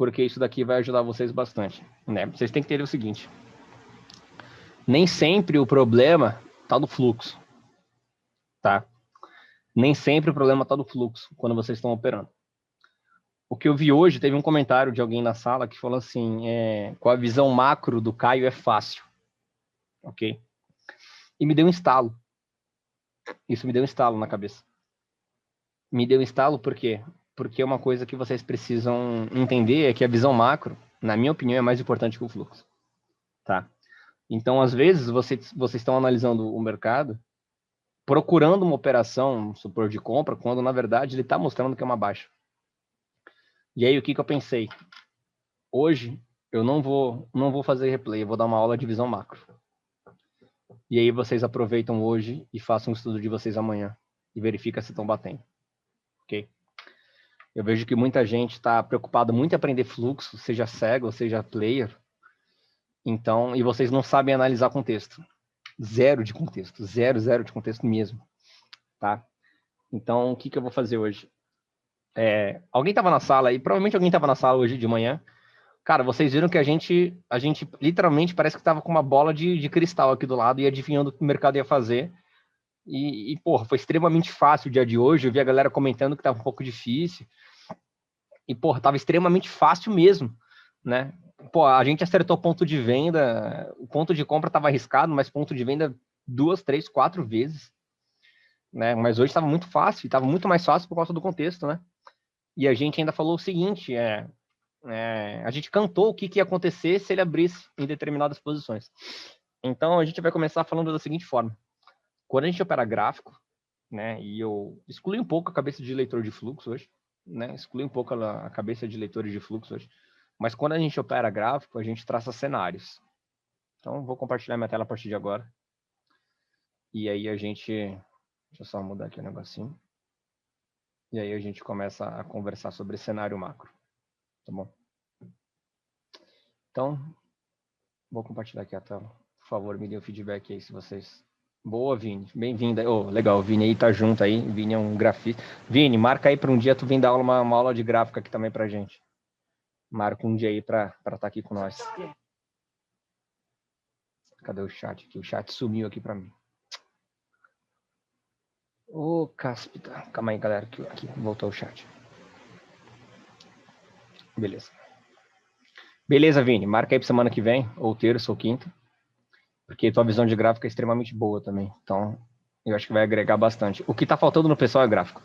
porque isso daqui vai ajudar vocês bastante, né? Vocês têm que entender o seguinte: nem sempre o problema está no fluxo, tá? Nem sempre o problema está no fluxo quando vocês estão operando. O que eu vi hoje, teve um comentário de alguém na sala que falou assim, com a visão macro do Caio é fácil, ok? E me deu um estalo. Isso me deu um estalo na cabeça. Me deu um estalo por quê? Porque uma coisa que vocês precisam entender é que a visão macro, na minha opinião, é mais importante que o fluxo, tá? Então, às vezes, vocês estão analisando o mercado, procurando uma operação, supor, de compra, quando, na verdade, ele está mostrando que é uma baixa. E aí, o que eu pensei? Hoje, eu não vou fazer replay, eu vou dar uma aula de visão macro. E aí, vocês aproveitam hoje e façam um estudo de vocês amanhã. E verifica se estão batendo. Ok? Eu vejo que muita gente está preocupada muito em aprender fluxo, seja cego ou seja player. Então, e vocês não sabem analisar contexto. Zero de contexto. Zero de contexto mesmo. Tá? Então, o que eu vou fazer hoje? Alguém estava na sala aí, provavelmente alguém estava na sala hoje de manhã. Cara, vocês viram que a gente literalmente parece que estava com uma bola de cristal aqui do lado e adivinhando o que o mercado ia fazer. Porra, foi extremamente fácil o dia de hoje. Eu vi a galera comentando que estava um pouco difícil. E, porra, tava extremamente fácil mesmo, né? Pô, a gente acertou ponto de venda, o ponto de compra estava arriscado, mas ponto de venda 2, 3, 4 vezes, né? Mas hoje estava muito fácil, estava muito mais fácil por causa do contexto, né? E a gente ainda falou o seguinte, a gente cantou o que ia acontecer se ele abrisse em determinadas posições. Então, a gente vai começar falando da seguinte forma. Quando a gente opera gráfico, né, e eu excluí um pouco a cabeça de leitor de fluxo hoje, né, excluí um pouco a cabeça de leitores de fluxo hoje, mas quando a gente opera gráfico, a gente traça cenários. Então, vou compartilhar minha tela a partir de agora. E aí a gente... Deixa eu só mudar aqui o negocinho. E aí a gente começa a conversar sobre cenário macro. Tá bom? Então, vou compartilhar aqui a tela. Por favor, me dê um feedback aí se vocês... Boa, Vini. Bem-vinda. Oh, legal, o Vini aí tá junto aí. O Vini é um grafista. Vini, marca aí para um dia tu vir dar aula, uma aula de gráfica aqui também pra gente. Marca um dia aí para estar aqui com nós. Cadê o chat aqui? O chat sumiu aqui para mim. Ô, cáspita. Calma aí, galera. Aqui, voltou o chat. Beleza. Beleza, Vini. Marca aí para semana que vem, ou terça ou quinta. Porque tua visão de gráfica é extremamente boa também. Então, eu acho que vai agregar bastante. O que tá faltando no pessoal é gráfico.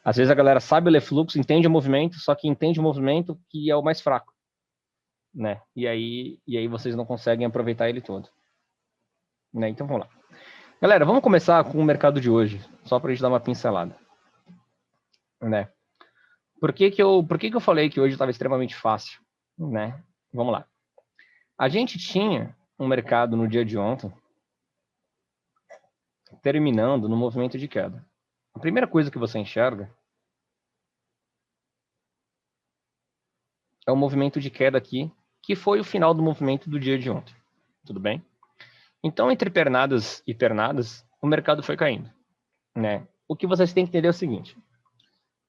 Às vezes a galera sabe ler fluxo, entende o movimento, só que entende o movimento que é o mais fraco, né? E aí vocês não conseguem aproveitar ele todo. Né? Então, vamos lá. Galera, vamos começar com o mercado de hoje, só para a gente dar uma pincelada. Né? Por que eu falei que hoje estava extremamente fácil? Né? Vamos lá. A gente tinha um mercado no dia de ontem terminando no movimento de queda. A primeira coisa que você enxerga é o movimento de queda aqui, que foi o final do movimento do dia de ontem. Tudo bem? Então, entre pernadas e pernadas, o mercado foi caindo. Né? O que vocês têm que entender é o seguinte.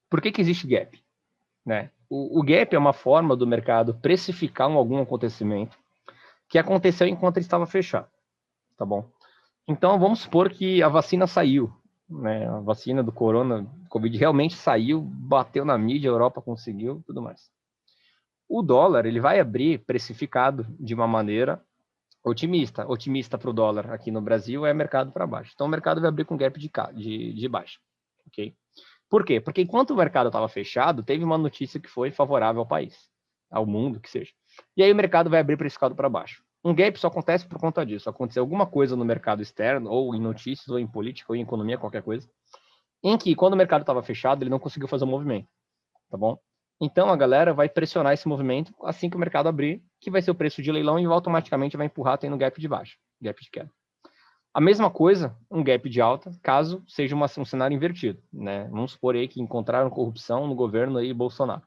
Por que existe gap? Né? O gap é uma forma do mercado precificar algum acontecimento que aconteceu enquanto ele estava fechado. Tá bom? Então, vamos supor que a vacina saiu. Né? A vacina do Covid realmente saiu, bateu na mídia, a Europa conseguiu, tudo mais. O dólar ele vai abrir precificado de uma maneira otimista. Otimista para o dólar aqui no Brasil é mercado para baixo. Então, o mercado vai abrir com gap de baixa. Ok? Por quê? Porque enquanto o mercado estava fechado, teve uma notícia que foi favorável ao país, ao mundo, que seja. E aí o mercado vai abrir precificado para baixo. Um gap só acontece por conta disso. Aconteceu alguma coisa no mercado externo, ou em notícias, ou em política, ou em economia, qualquer coisa, em que quando o mercado estava fechado, ele não conseguiu fazer o movimento. Tá bom? Então a galera vai pressionar esse movimento assim que o mercado abrir, que vai ser o preço de leilão e automaticamente vai empurrar tendo gap de baixo, gap de queda. A mesma coisa, um gap de alta, caso seja um cenário invertido, né? Vamos supor aí que encontraram corrupção no governo aí Bolsonaro,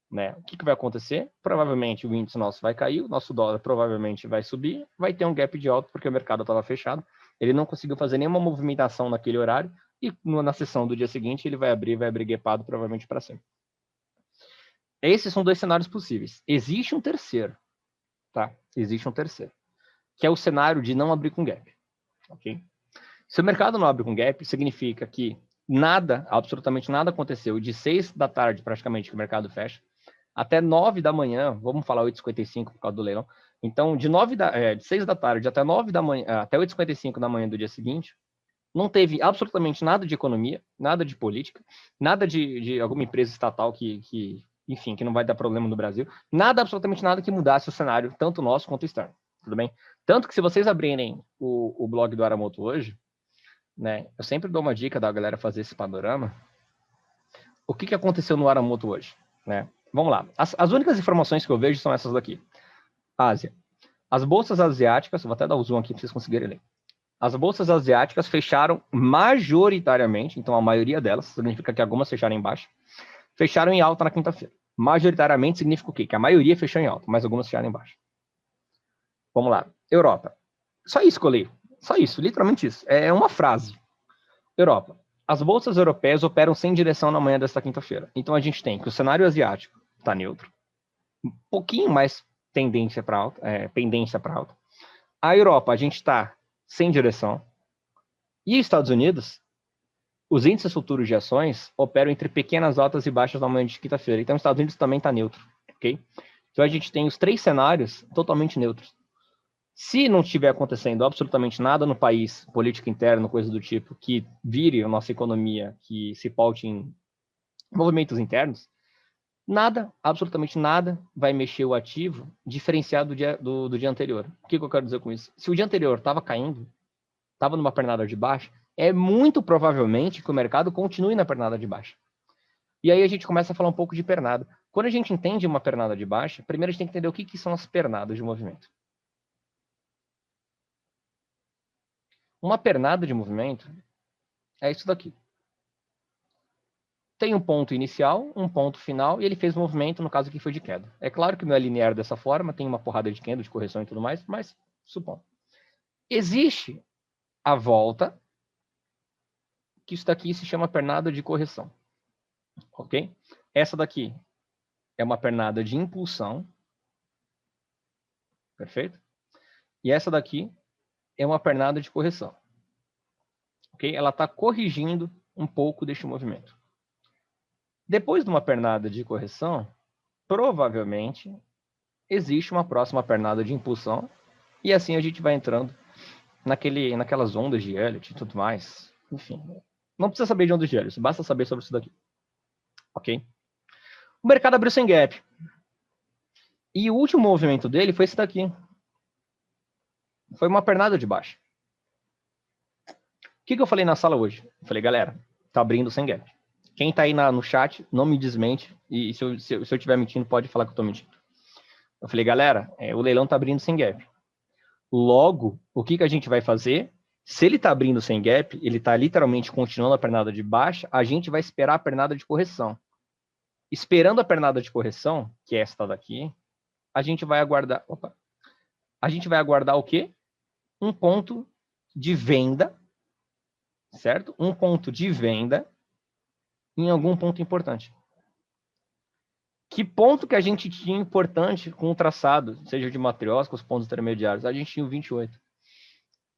né? O que vai acontecer? Provavelmente o índice nosso vai cair, o nosso dólar provavelmente vai subir, vai ter um gap de alta porque o mercado estava fechado, ele não conseguiu fazer nenhuma movimentação naquele horário e na sessão do dia seguinte ele vai abrir gapado provavelmente para cima. Esses são dois cenários possíveis. Existe um terceiro, tá? Existe um terceiro, que é o cenário de não abrir com gap, ok? Se o mercado não abre com gap, significa que nada, absolutamente nada aconteceu de 6 da tarde, praticamente, que o mercado fecha, até 9 da manhã, vamos falar 8h55 por causa do leilão. Então, de 6 da tarde até 9 da manhã, até 8h55 da manhã do dia seguinte, não teve absolutamente nada de economia, nada de política, nada de alguma empresa estatal enfim, que não vai dar problema no Brasil, nada, absolutamente nada que mudasse o cenário, tanto nosso quanto externo, tudo bem? Tanto que se vocês abrirem o blog do Aramoto hoje, né, eu sempre dou uma dica da galera fazer esse panorama. O que aconteceu no Aramoto hoje, né? Vamos lá. As únicas informações que eu vejo são essas daqui. Ásia. As bolsas asiáticas, vou até dar o zoom aqui para vocês conseguirem ler. As bolsas asiáticas fecharam majoritariamente, então a maioria delas, significa que algumas fecharam em baixa, fecharam em alta na quinta-feira. Majoritariamente significa o quê? Que a maioria fechou em alta, mas algumas fecharam em baixa. Vamos lá. Europa. Só isso que eu leio. Só isso, literalmente isso. É uma frase. Europa. As bolsas europeias operam sem direção na manhã desta quinta-feira. Então a gente tem que o cenário asiático está neutro, um pouquinho mais pendência para alta, pendência para alta. A Europa, a gente está sem direção. E Estados Unidos, os índices futuros de ações operam entre pequenas altas e baixas na manhã de quinta-feira. Então, os Estados Unidos também está neutro, ok? Então, a gente tem os três cenários totalmente neutros. Se não estiver acontecendo absolutamente nada no país, política interna, coisa do tipo, que vire a nossa economia, que se paute em movimentos internos, nada, absolutamente nada, vai mexer o ativo diferenciado do dia anterior. O que eu quero dizer com isso? Se o dia anterior estava caindo, estava numa pernada de baixa, é muito provavelmente que o mercado continue na pernada de baixa. E aí a gente começa a falar um pouco de pernada. Quando a gente entende uma pernada de baixa, primeiro a gente tem que entender o que são as pernadas de movimento. Uma pernada de movimento é isso daqui. Tem um ponto inicial, um ponto final, e ele fez movimento, no caso aqui foi de queda. É claro que não é linear dessa forma, tem uma porrada de queda, de correção e tudo mais, mas supondo. Existe a volta, que isso daqui se chama pernada de correção. Ok? Essa daqui é uma pernada de impulsão. Perfeito? E essa daqui é uma pernada de correção. Ok? Ela está corrigindo um pouco deste movimento. Depois de uma pernada de correção, provavelmente existe uma próxima pernada de impulsão, e assim a gente vai entrando naquelas ondas de Elliott e tudo mais. Enfim, não precisa saber de ondas de Elliott, basta saber sobre isso daqui. Ok? O mercado abriu sem gap. E o último movimento dele foi esse daqui. Foi uma pernada de baixa. O que eu falei na sala hoje? Eu falei, galera, tá abrindo sem gap. Quem tá aí no chat, não me desmente. E se eu estiver mentindo, pode falar que eu tô mentindo. Eu falei, galera, o leilão tá abrindo sem gap. Logo, o que a gente vai fazer? Se ele tá abrindo sem gap, ele tá literalmente continuando a pernada de baixa, a gente vai esperar a pernada de correção. Esperando a pernada de correção, que é esta daqui, a gente vai aguardar... Opa! A gente vai aguardar o quê? Um ponto de venda, certo? Um ponto de venda em algum ponto importante. Que ponto que a gente tinha importante com o traçado, seja de matriosca, os pontos intermediários? A gente tinha o 28,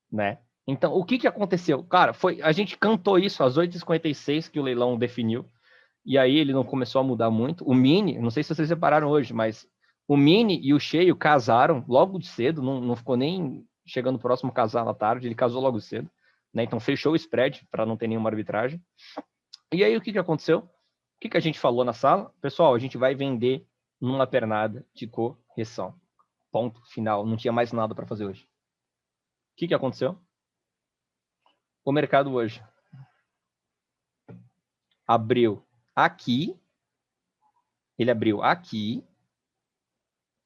né? Então, o que aconteceu? Cara, a gente cantou isso às 8h56 que o leilão definiu, e aí ele não começou a mudar muito. O mini, não sei se vocês repararam hoje, mas o mini e o cheio casaram logo de cedo, não ficou nem chegando próximo a casar na tarde, ele casou logo cedo, né? Então fechou o spread para não ter nenhuma arbitragem. E aí o que aconteceu? O que a gente falou na sala? Pessoal, a gente vai vender numa pernada de correção. Ponto final, não tinha mais nada para fazer hoje. O que aconteceu? O mercado hoje abriu aqui, ele abriu aqui,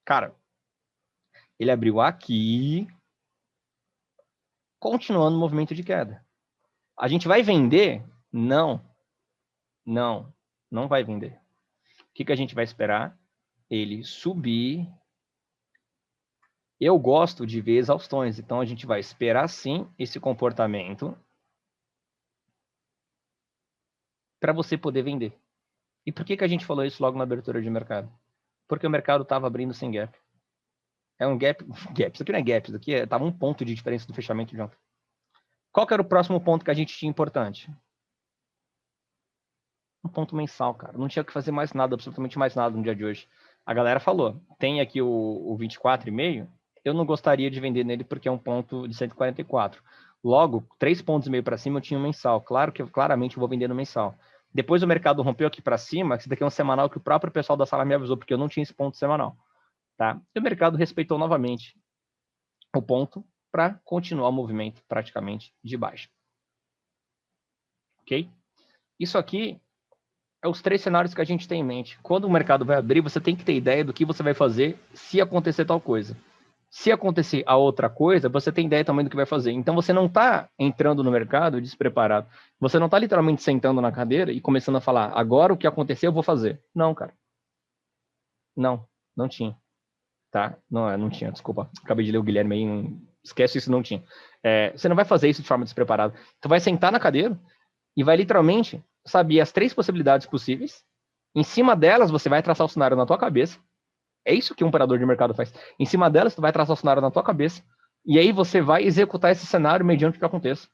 cara, ele abriu aqui, continuando o movimento de queda. A gente vai vender? Não, não vai vender. O que a gente vai esperar? Ele subir. Eu gosto de ver exaustões, então a gente vai esperar sim esse comportamento para você poder vender. E por que a gente falou isso logo na abertura de mercado? Porque o mercado estava abrindo sem gap. É um gap, isso aqui não é gap, isso aqui estava um ponto de diferença do fechamento de ontem. Qual que era o próximo ponto que a gente tinha importante? Um ponto mensal, cara. Não tinha que fazer mais nada, absolutamente mais nada no dia de hoje. A galera falou, tem aqui o 24,5, eu não gostaria de vender nele porque é um ponto de 144. Logo, 3,5 pontos para cima eu tinha um mensal. Claro que claramente eu vou vender no mensal. Depois o mercado rompeu aqui para cima, esse daqui é um semanal que o próprio pessoal da sala me avisou, porque eu não tinha esse ponto semanal. Tá? E o mercado respeitou novamente o ponto para continuar o movimento praticamente de baixa. Ok? Isso aqui é os 3 cenários que a gente tem em mente. Quando o mercado vai abrir, você tem que ter ideia do que você vai fazer se acontecer tal coisa. Se acontecer a outra coisa, você tem ideia também do que vai fazer. Então você não está entrando no mercado despreparado. Você não está literalmente sentando na cadeira e começando a falar, agora o que aconteceu eu vou fazer. Não, cara. Não tinha. Tá? Não tinha, desculpa. Acabei de ler o Guilherme aí. Esquece isso, não tinha. Você não vai fazer isso de forma despreparada. Tu vai sentar na cadeira e vai literalmente saber as 3 possibilidades possíveis. Em cima delas, você vai traçar o cenário na tua cabeça. É isso que um operador de mercado faz. Em cima delas, tu vai traçar o cenário na tua cabeça. E aí você vai executar esse cenário mediante o que aconteça.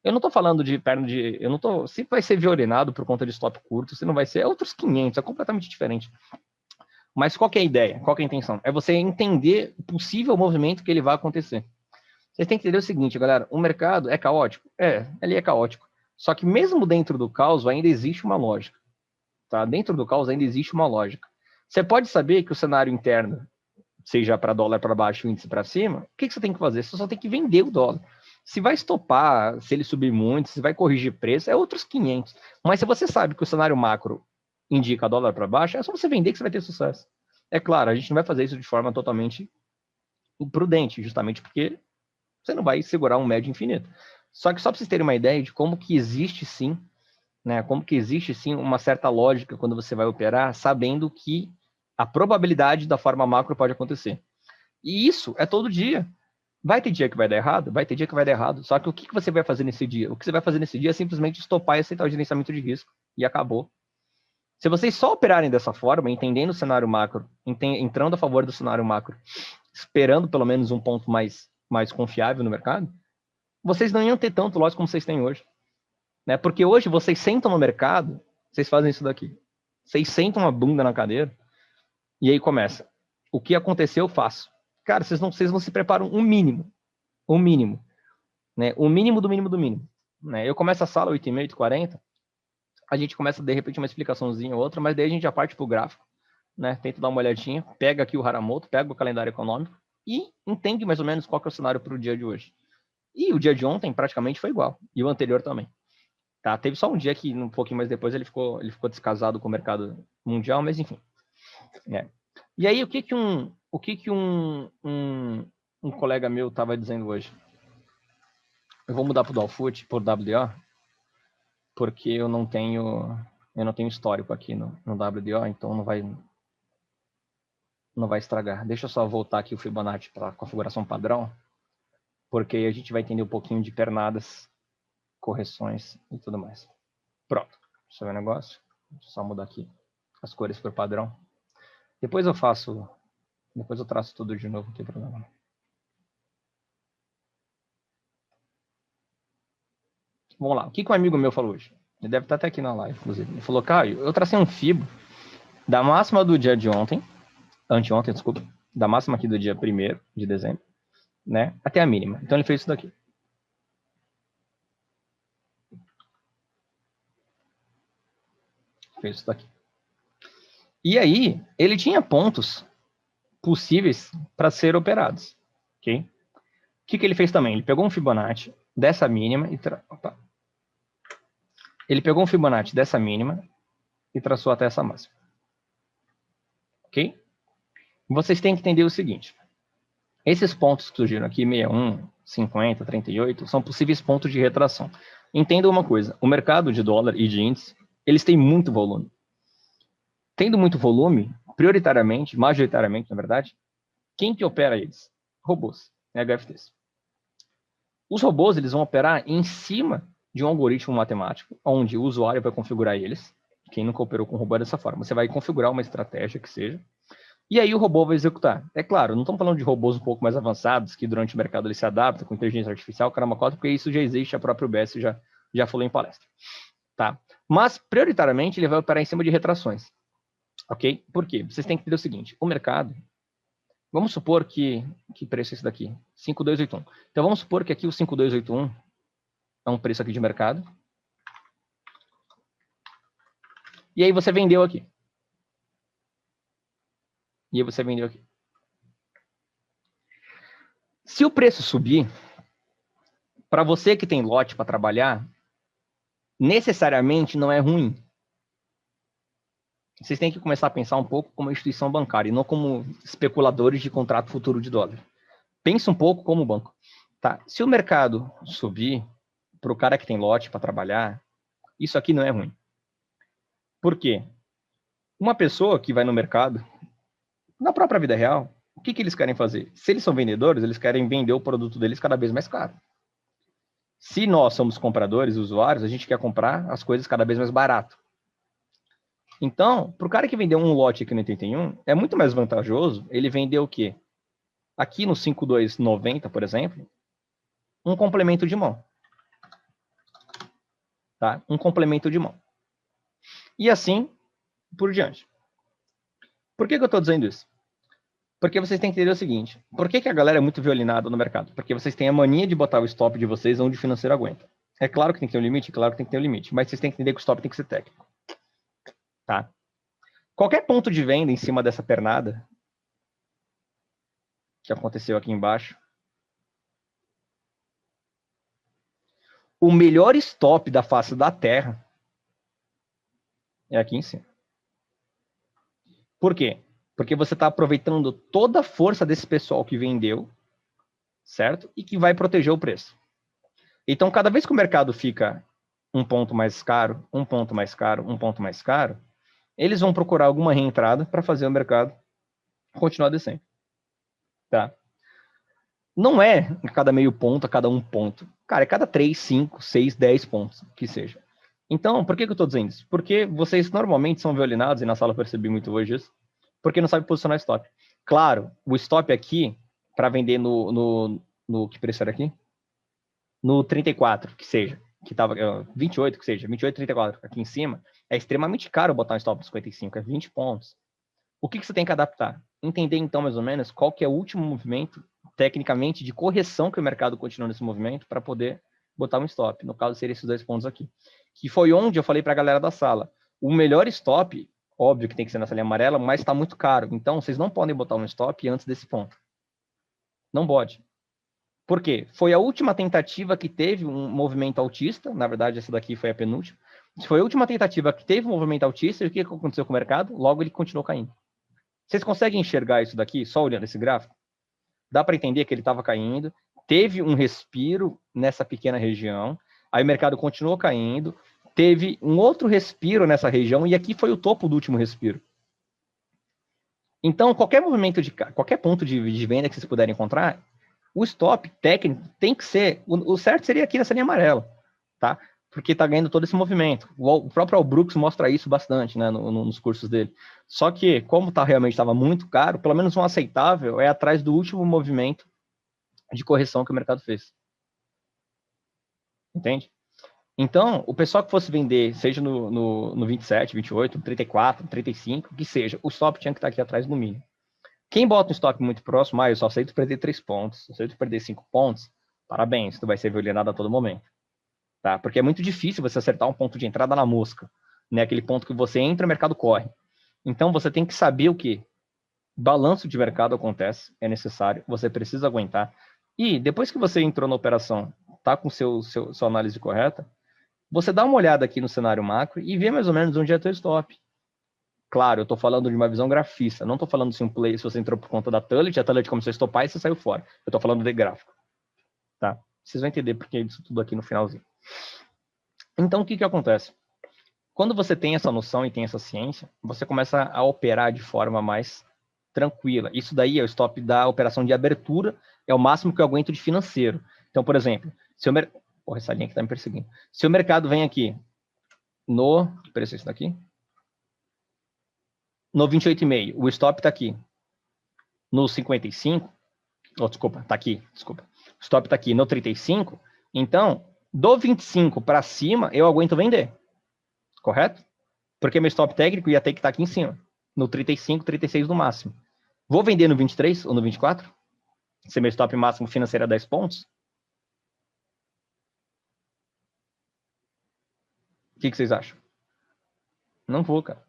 Eu não tô falando de perna de... Eu não tô... Se vai ser violinado por conta de stop curto, se não vai ser, é outros 500, é completamente diferente. Mas qual que é a ideia? Qual que é a intenção? É você entender o possível movimento que ele vai acontecer. Vocês têm que entender o seguinte, galera, o mercado é caótico? Ele é caótico. Só que mesmo dentro do caos ainda existe uma lógica. Tá? Dentro do caos ainda existe uma lógica. Você pode saber que o cenário interno, seja para dólar para baixo, índice para cima, o que você tem que fazer? Você só tem que vender o dólar. Se vai estopar, se ele subir muito, se vai corrigir preço, é outros 500. Mas se você sabe que o cenário macro indica dólar para baixo, é só você vender que você vai ter sucesso. É claro, a gente não vai fazer isso de forma totalmente imprudente, justamente porque você não vai segurar um médio infinito. Só que só para vocês terem uma ideia de como que existe sim, né? Como que existe sim uma certa lógica quando você vai operar, sabendo que a probabilidade da forma macro pode acontecer. E isso é todo dia. Vai ter dia que vai dar errado? Vai ter dia que vai dar errado. Só que o que você vai fazer nesse dia? O que você vai fazer nesse dia é simplesmente estopar e aceitar o gerenciamento de risco. E acabou. Se vocês só operarem dessa forma, entendendo o cenário macro, entrando a favor do cenário macro, esperando pelo menos um ponto mais confiável no mercado, vocês não iam ter tanto lote como vocês têm hoje. Né? Porque hoje vocês sentam no mercado, vocês fazem isso daqui. Vocês sentam a bunda na cadeira e aí começa. O que aconteceu, eu faço. Cara, vocês não se preparam um mínimo. Né? O mínimo do mínimo do mínimo. Né? Eu começo a sala 8h30, 8h40, a gente começa, de repente, uma explicaçãozinha ou outra, mas daí a gente já parte para o gráfico, né? Tenta dar uma olhadinha, pega aqui o Haramoto, pega o calendário econômico e entende mais ou menos qual que é o cenário para o dia de hoje. E o dia de ontem praticamente foi igual, e o anterior também. Tá? Teve só um dia que, um pouquinho mais depois, ele ficou descasado com o mercado mundial, mas enfim. E aí, o que um colega meu estava dizendo hoje? Eu vou mudar para o Dolfoot, por WDO, porque eu não tenho histórico aqui no WDO, então não vai estragar. Deixa eu só voltar aqui o Fibonacci para a configuração padrão, porque aí a gente vai entender um pouquinho de pernadas, correções e tudo mais. Pronto. Deixa eu ver o negócio. Deixa eu só mudar aqui as cores por padrão. Depois eu traço tudo de novo, não tem problema não. Vamos lá. O que um amigo meu falou hoje? Ele deve estar até aqui na live, inclusive. Ele falou, Caio, eu tracei um Fibo da máxima do dia de ontem, anteontem, desculpa, da máxima aqui do dia 1º de dezembro, né, até a mínima. Então ele fez isso daqui. Fez isso daqui. E aí, ele tinha pontos possíveis para ser operados, ok? O que ele fez também? Ele pegou um Fibonacci dessa mínima e ele pegou um Fibonacci dessa mínima e traçou até essa máxima. Ok? Vocês têm que entender o seguinte. Esses pontos que surgiram aqui, 61, 50, 38, são possíveis pontos de retração. Entenda uma coisa. O mercado de dólar e de índice, eles têm muito volume. Tendo muito volume, prioritariamente, majoritariamente, na verdade, quem que opera eles? Robôs, HFTs. Os robôs, eles vão operar em cima de um algoritmo matemático, onde o usuário vai configurar eles, Quem nunca operou com robô é dessa forma. Você vai configurar uma estratégia que seja, e aí o robô vai executar. É claro, não estamos falando de robôs um pouco mais avançados, que durante o mercado ele se adapta com inteligência artificial, caramba, porque isso já existe, a própria UBS já falou em palestra. Tá? Mas, prioritariamente, ele vai operar em cima de retrações. Ok? Por quê? Vocês têm que entender o seguinte, o mercado, vamos supor que preço é esse daqui? 5281. Então, vamos supor que aqui o 5281 é um preço aqui de mercado. E aí você vendeu aqui. E aí você vendeu aqui. Se o preço subir, para você que tem lote para trabalhar, necessariamente não é ruim. Vocês têm que começar a pensar um pouco como instituição bancária e não como especuladores de contrato futuro de dólar. Pensa um pouco como banco. Tá? Se o mercado subir, para o cara que tem lote para trabalhar, isso aqui não é ruim. Por quê? Uma pessoa que vai no mercado, na própria vida real, o que eles querem fazer? Se eles são vendedores, eles querem vender o produto deles cada vez mais caro. Se nós somos compradores, usuários, a gente quer comprar as coisas cada vez mais barato. Então, para o cara que vendeu um lote aqui no 81, é muito mais vantajoso ele vender o quê? Aqui no 5290, por exemplo, um complemento de mão. Tá? Um complemento de mão. E assim por diante. Por que eu estou dizendo isso? Porque vocês têm que entender o seguinte. Por que a galera é muito violinada no mercado? Porque vocês têm a mania de botar o stop de vocês onde o financeiro aguenta. É claro que tem que ter um limite, claro que tem que ter um limite. Mas vocês têm que entender que o stop tem que ser técnico. Tá? Qualquer ponto de venda em cima dessa pernada que aconteceu aqui embaixo, o melhor stop da face da Terra é aqui em cima. Por quê? Porque você está aproveitando toda a força desse pessoal que vendeu, certo? E que vai proteger o preço. Então, cada vez que o mercado fica um ponto mais caro, um ponto mais caro, um ponto mais caro, eles vão procurar alguma reentrada para fazer o mercado continuar descendo. Tá? Não é a cada meio ponto, a cada um ponto. Cara, é cada 3, 5, 6, 10 pontos que seja. Então, por que eu estou dizendo isso? Porque vocês normalmente são violinados, e na sala eu percebi muito hoje isso, porque não sabe posicionar stop. Claro, o stop aqui, para vender no que preço era aqui? No 34, que seja, que estava 28, que seja, 28, 34, aqui em cima, é extremamente caro botar um stop no 55, é 20 pontos. O que você tem que adaptar? Entender, então, mais ou menos, qual que é o último movimento, tecnicamente, de correção que o mercado continua nesse movimento para poder botar um stop. No caso, seria esses 2 pontos aqui. Que foi onde eu falei para a galera da sala. O melhor stop, óbvio que tem que ser nessa linha amarela, mas está muito caro. Então, vocês não podem botar um stop antes desse ponto. Não pode. Por quê? Foi a última tentativa que teve um movimento altista. Na verdade, essa daqui foi a penúltima. Foi a última tentativa que teve um movimento altista. E o que aconteceu com o mercado? Logo, ele continuou caindo. Vocês conseguem enxergar isso daqui, só olhando esse gráfico? Dá para entender que ele estava caindo, teve um respiro nessa pequena região, aí o mercado continuou caindo, teve um outro respiro nessa região, e aqui foi o topo do último respiro. Então, qualquer movimento qualquer ponto de venda que vocês puderem encontrar, o stop técnico tem que ser, o certo seria aqui nessa linha amarela, tá? Porque está ganhando todo esse movimento. O próprio Al Brooks mostra isso bastante, né, nos cursos dele. Só que, como realmente estava muito caro, pelo menos um aceitável é atrás do último movimento de correção que o mercado fez. Entende? Então, o pessoal que fosse vender, seja no 27, 28, 34, 35, que seja, o stop tinha que estar aqui atrás no mínimo. Quem bota um stop muito próximo, eu só aceito perder 3 pontos, só aceito perder 5 pontos, parabéns, tu vai ser violinado a todo momento. Tá? Porque é muito difícil você acertar um ponto de entrada na mosca, né? Aquele ponto que você entra e o mercado corre. Então, você tem que saber o que? Balanço de mercado acontece, é necessário, você precisa aguentar. E depois que você entrou na operação, tá com sua análise correta, você dá uma olhada aqui no cenário macro e vê mais ou menos onde é teu stop. Claro, eu estou falando de uma visão grafista, não estou falando se um play, se você entrou por conta da Tullet, a Tullet começou a estopar e você saiu fora. Eu estou falando de gráfico. Tá? Vocês vão entender porque isso tudo aqui no finalzinho. Então, o que acontece? Quando você tem essa noção e tem essa ciência, você começa a operar de forma mais tranquila. Isso daí é o stop da operação de abertura, é o máximo que eu aguento de financeiro. Então, por exemplo, se o mercado... Porra, essa linha aqui está me perseguindo. Se o mercado vem aqui no... Que preço é isso daqui? no 28,5, o stop está aqui. No 55, desculpa, está aqui, desculpa. O stop está aqui no 35, então, do 25 para cima, eu aguento vender. Correto? Porque meu stop técnico ia ter que estar aqui em cima. No 35, 36 no máximo. Vou vender no 23 ou no 24? Se meu stop máximo financeiro é 10 pontos? O que vocês acham? Não vou, cara.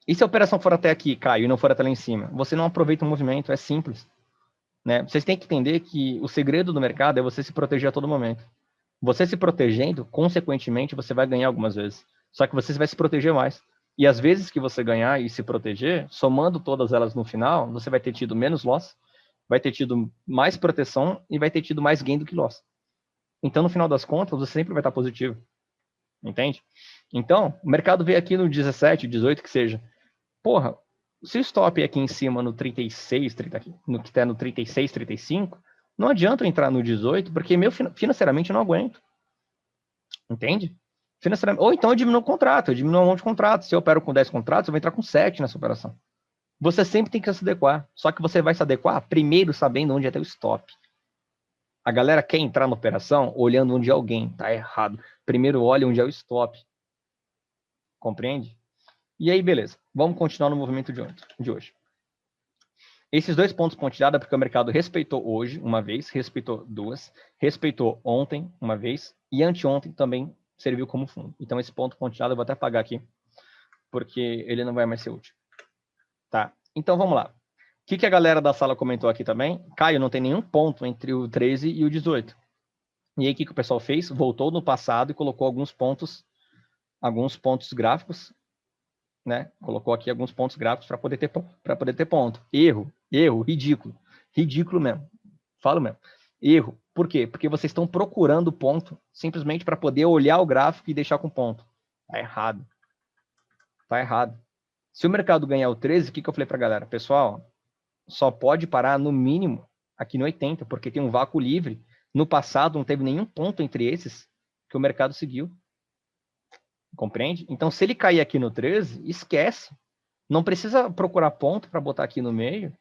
E se a operação for até aqui, Caio, e não for até lá em cima? Você não aproveita o movimento, é simples. Né? Vocês têm que entender que o segredo do mercado é você se proteger a todo momento. Você se protegendo, consequentemente, você vai ganhar algumas vezes. Só que você vai se proteger mais. E as vezes que você ganhar e se proteger, somando todas elas no final, você vai ter tido menos loss, vai ter tido mais proteção e vai ter tido mais gain do que loss. Então, no final das contas, você sempre vai estar positivo. Entende? Então, o mercado veio aqui no 17, 18, que seja. Porra, se o stop é aqui em cima no 36, 30, no que está no 36, 35, não adianta eu entrar no 18, porque financeiramente eu não aguento. Entende? Ou então eu diminuo o contrato, eu diminuo um monte de contratos. Se eu opero com 10 contratos, eu vou entrar com 7 nessa operação. Você sempre tem que se adequar. Só que você vai se adequar primeiro sabendo onde é teu stop. A galera quer entrar na operação olhando onde é alguém. Tá errado. Primeiro olha onde é o stop. Compreende? E aí, beleza. Vamos continuar no movimento de hoje. Esses dois pontos pontilhada porque o mercado respeitou hoje uma vez, respeitou duas, respeitou ontem uma vez e anteontem também serviu como fundo. Então, esse ponto pontilhado eu vou até apagar aqui, porque ele não vai mais ser útil. Tá? Então, vamos lá. O que a galera da sala comentou aqui também? Caio, não tem nenhum ponto entre o 13 e o 18. E aí, o que o pessoal fez? Voltou no passado e colocou alguns pontos gráficos, né? Colocou aqui alguns pontos gráficos para poder ter ponto. Erro, ridículo. Ridículo mesmo. Falo mesmo. Erro. Por quê? Porque vocês estão procurando ponto simplesmente para poder olhar o gráfico e deixar com ponto. Tá errado. Tá errado. Se o mercado ganhar o 13, o que eu falei para a galera? Pessoal, só pode parar no mínimo aqui no 80, porque tem um vácuo livre. No passado não teve nenhum ponto entre esses que o mercado seguiu. Compreende? Então, se ele cair aqui no 13, esquece. Não precisa procurar ponto para botar aqui no meio,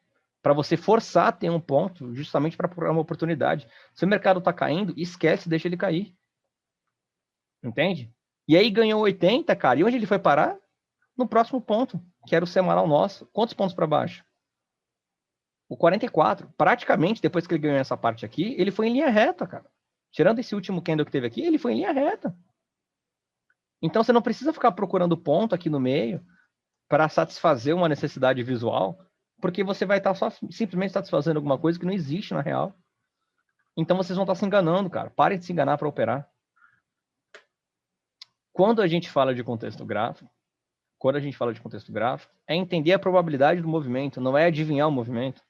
para você forçar a ter um ponto, justamente para procurar uma oportunidade. Se o mercado está caindo, esquece, deixa ele cair. Entende? E aí ganhou 80, cara. E onde ele foi parar? No próximo ponto, que era o semanal nosso. Quantos pontos para baixo? O 44. Praticamente, depois que ele ganhou essa parte aqui, ele foi em linha reta, cara. Tirando esse último candle que teve aqui, ele foi em linha reta. Então, você não precisa ficar procurando ponto aqui no meio para satisfazer uma necessidade visual, porque você vai estar só simplesmente satisfazendo alguma coisa que não existe na real. Então, vocês vão estar se enganando, cara. Parem de se enganar para operar. Quando a gente fala de contexto gráfico, é entender a probabilidade do movimento, não é adivinhar o movimento.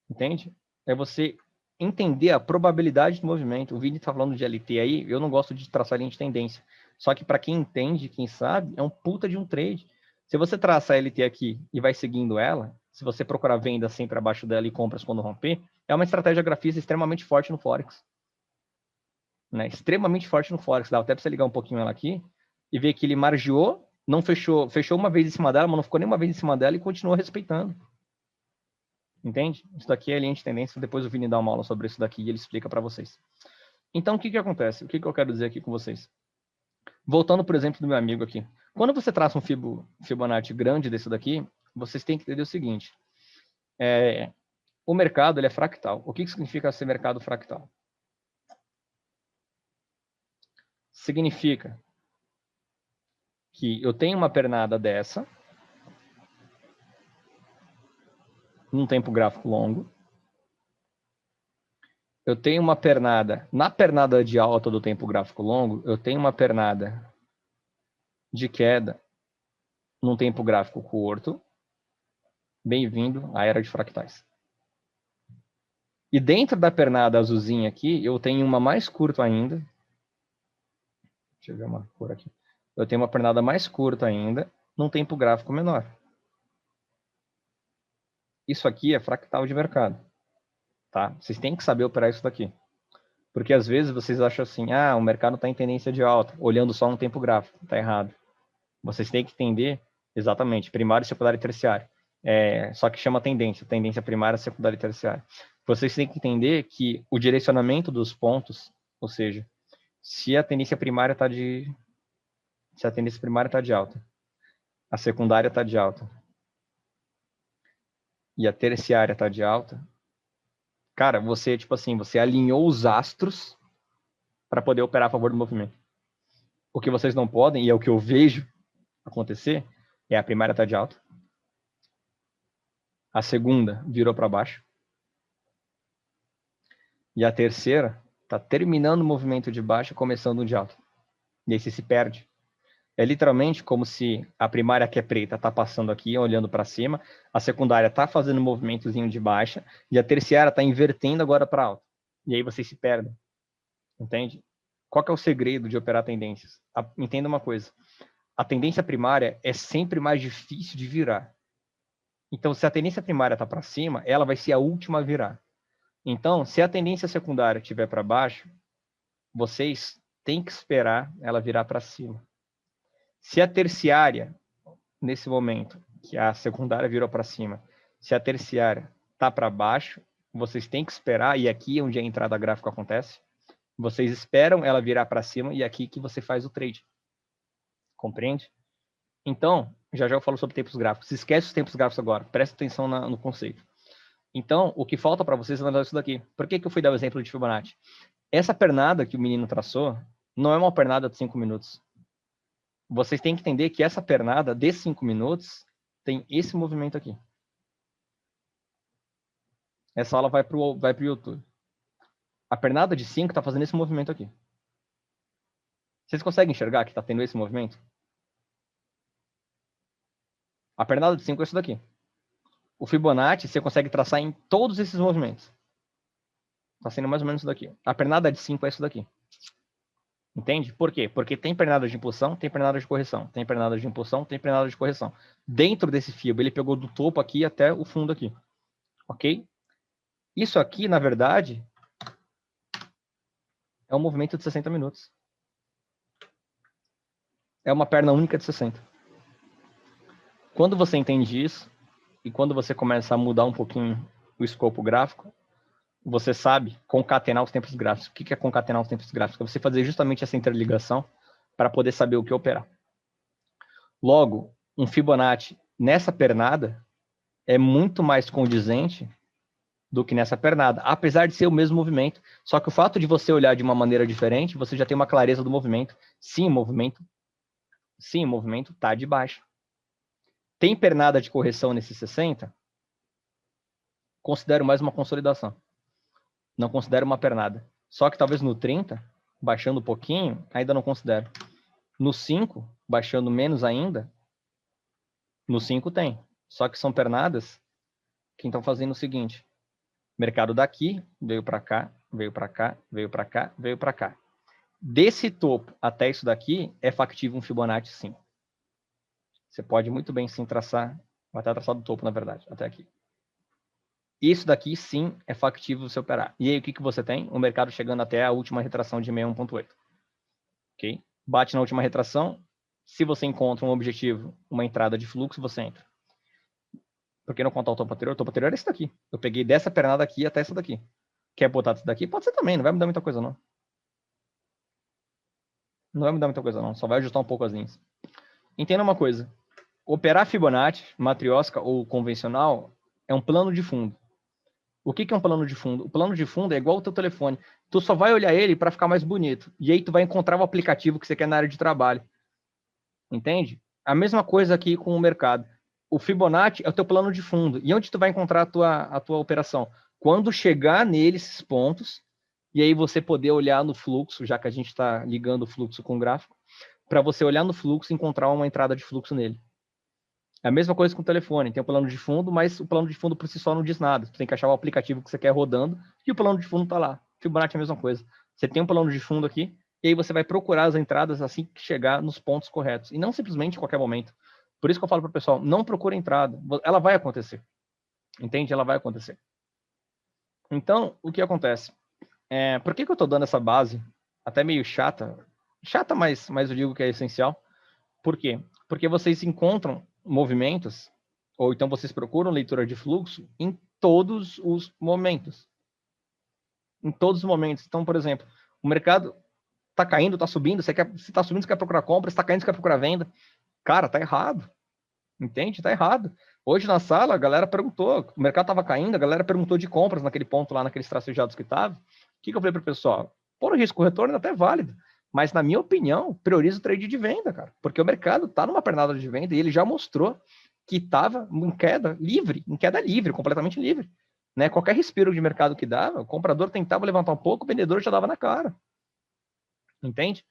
Entende? É você entender a probabilidade do movimento. O Vini está falando de LT aí, eu não gosto de traçar linha de tendência. Só que para quem entende, quem sabe, é um puta de um trade. Se você traçar a LT aqui e vai seguindo ela, se você procurar venda sempre abaixo dela e compras quando romper, é uma estratégia grafista extremamente forte no Forex. Né? Extremamente forte no Forex. Dá até para você ligar um pouquinho ela aqui e ver que ele margeou, não fechou uma vez em cima dela, mas não ficou nem uma vez em cima dela e continuou respeitando. Entende? Isso daqui é linha de tendência. Depois o Vini dá uma aula sobre isso daqui e ele explica para vocês. Então, o que acontece? O que eu quero dizer aqui com vocês? Voltando, por exemplo, do meu amigo aqui. Quando você traça um Fibonacci grande desse daqui, vocês têm que entender o seguinte. O mercado ele é fractal. O que significa ser mercado fractal? Significa que eu tenho uma pernada dessa, num tempo gráfico longo. Eu tenho uma pernada, na pernada de alta do tempo gráfico longo, eu tenho uma pernada de queda num tempo gráfico curto. Bem-vindo à era de fractais. E dentro da pernada azulzinha aqui, eu tenho uma mais curta ainda. Deixa eu ver uma cor aqui. Eu tenho uma pernada mais curta ainda, num tempo gráfico menor. Isso aqui é fractal de mercado. Tá? Vocês têm que saber operar isso daqui. Porque às vezes vocês acham assim, o mercado está em tendência de alta, olhando só um tempo gráfico. Está errado. Vocês têm que entender Exatamente, primário, secundário e terciário. Só que chama tendência primária, secundária e terciária. Vocês têm que entender que o direcionamento dos pontos, ou seja, se a tendência primária está de alta, a secundária está de alta e a terciária está de alta, cara, você, tipo assim, você alinhou os astros para poder operar a favor do movimento. O que vocês não podem, e é o que eu vejo acontecer, é a primária tá de alta, a segunda virou para baixo, e a terceira tá terminando o movimento de baixo e começando um de alta. E aí você se perde. É literalmente como se a primária, que é preta, tá passando aqui, olhando para cima, a secundária tá fazendo um movimentozinho de baixa, e a terciária tá invertendo agora para alta. E aí vocês se perdem. Entende? Qual que é o segredo de operar tendências? Entenda uma coisa. A tendência primária é sempre mais difícil de virar. Então, se a tendência primária está para cima, ela vai ser a última a virar. Então, se a tendência secundária estiver para baixo, vocês têm que esperar ela virar para cima. Se a terciária, nesse momento, que a secundária virou para cima, se a terciária está para baixo, vocês têm que esperar, e aqui é onde a entrada gráfica acontece, vocês esperam ela virar para cima e aqui que você faz o trade. Compreende? Então, já eu falo sobre tempos gráficos. Esquece os tempos gráficos agora. Presta atenção no conceito. Então, o que falta para vocês é analisar isso daqui. Por que eu fui dar o exemplo de Fibonacci? Essa pernada que o menino traçou não é uma pernada de 5 minutos. Vocês têm que entender que essa pernada de 5 minutos tem esse movimento aqui. Essa aula vai para o YouTube. A pernada de 5 está fazendo esse movimento aqui. Vocês conseguem enxergar que está tendo esse movimento? A pernada de 5 é isso daqui. O Fibonacci, você consegue traçar em todos esses movimentos. Está sendo mais ou menos isso daqui. A pernada de 5 é isso daqui. Entende? Por quê? Porque tem pernada de impulsão, tem pernada de correção. Tem pernada de impulsão, tem pernada de correção. Dentro desse fio, ele pegou do topo aqui até o fundo aqui. Ok? Isso aqui, na verdade, é um movimento de 60 minutos. É uma perna única de 60. Quando você entende isso, e quando você começa a mudar um pouquinho o escopo gráfico, você sabe concatenar os tempos gráficos. O que é concatenar os tempos gráficos? É você fazer justamente essa interligação para poder saber o que operar. Logo, um Fibonacci nessa pernada é muito mais condizente do que nessa pernada, apesar de ser o mesmo movimento. Só que o fato de você olhar de uma maneira diferente, você já tem uma clareza do movimento. Sim, o movimento está de baixo. Tem pernada de correção nesse 60? Considero mais uma consolidação. Não considero uma pernada. Só que talvez no 30, baixando um pouquinho, ainda não considero. No 5, baixando menos ainda, no 5 tem. Só que são pernadas que estão fazendo o seguinte. Mercado daqui, veio para cá, veio para cá, veio para cá, veio para cá. Desse topo até isso daqui, é factível um Fibonacci, sim. Você pode muito bem, sim, traçar, até traçar do topo, na verdade, até aqui. Isso daqui, sim, é factível você operar. E aí, o que você tem? O mercado chegando até a última retração de 61,8. Ok? Bate na última retração. Se você encontra um objetivo, uma entrada de fluxo, você entra. Por que não contar o topo anterior? O topo anterior é esse daqui. Eu peguei dessa pernada aqui até essa daqui. Quer botar essa daqui? Pode ser também, não vai mudar muita coisa, não. Não vai mudar muita coisa, não. Só vai ajustar um pouco as linhas. Entenda uma coisa. Operar Fibonacci, matriosca ou convencional é um plano de fundo. O que é um plano de fundo? O plano de fundo é igual ao teu telefone. Tu só vai olhar ele para ficar mais bonito. E aí tu vai encontrar o aplicativo que você quer na área de trabalho. Entende? A mesma coisa aqui com o mercado. O Fibonacci é o teu plano de fundo. E onde tu vai encontrar a tua operação? Quando chegar nesses pontos, e aí você poder olhar no fluxo, já que a gente está ligando o fluxo com o gráfico, para você olhar no fluxo e encontrar uma entrada de fluxo nele. É a mesma coisa com o telefone, tem o plano de fundo, mas o plano de fundo por si só não diz nada. Você tem que achar o aplicativo que você quer rodando e o plano de fundo está lá. Fibonacci é a mesma coisa. Você tem um plano de fundo aqui e aí você vai procurar as entradas assim que chegar nos pontos corretos e não simplesmente em qualquer momento. Por isso que eu falo para o pessoal, não procura entrada. Ela vai acontecer. Entende? Ela vai acontecer. Então, o que acontece? Por que eu estou dando essa base até meio chata? Chata, mas eu digo que é essencial. Por quê? Porque vocês encontram movimentos, ou então vocês procuram leitura de fluxo em todos os momentos. Em todos os momentos. Então, por exemplo, o mercado está caindo, está subindo, se está subindo, você quer procurar compra, se está caindo, você quer procurar venda. Cara, tá errado. Entende? Tá errado. Hoje na sala, a galera perguntou, o mercado estava caindo, a galera perguntou de compras naquele ponto lá, naqueles tracejados que estava. O que eu falei para o pessoal? Por risco retorno é até válido, mas na minha opinião, prioriza o trade de venda, cara, porque o mercado está numa pernada de venda e ele já mostrou que estava em queda livre, completamente livre. Né? Qualquer respiro de mercado que dava, o comprador tentava levantar um pouco, o vendedor já dava na cara. Entende?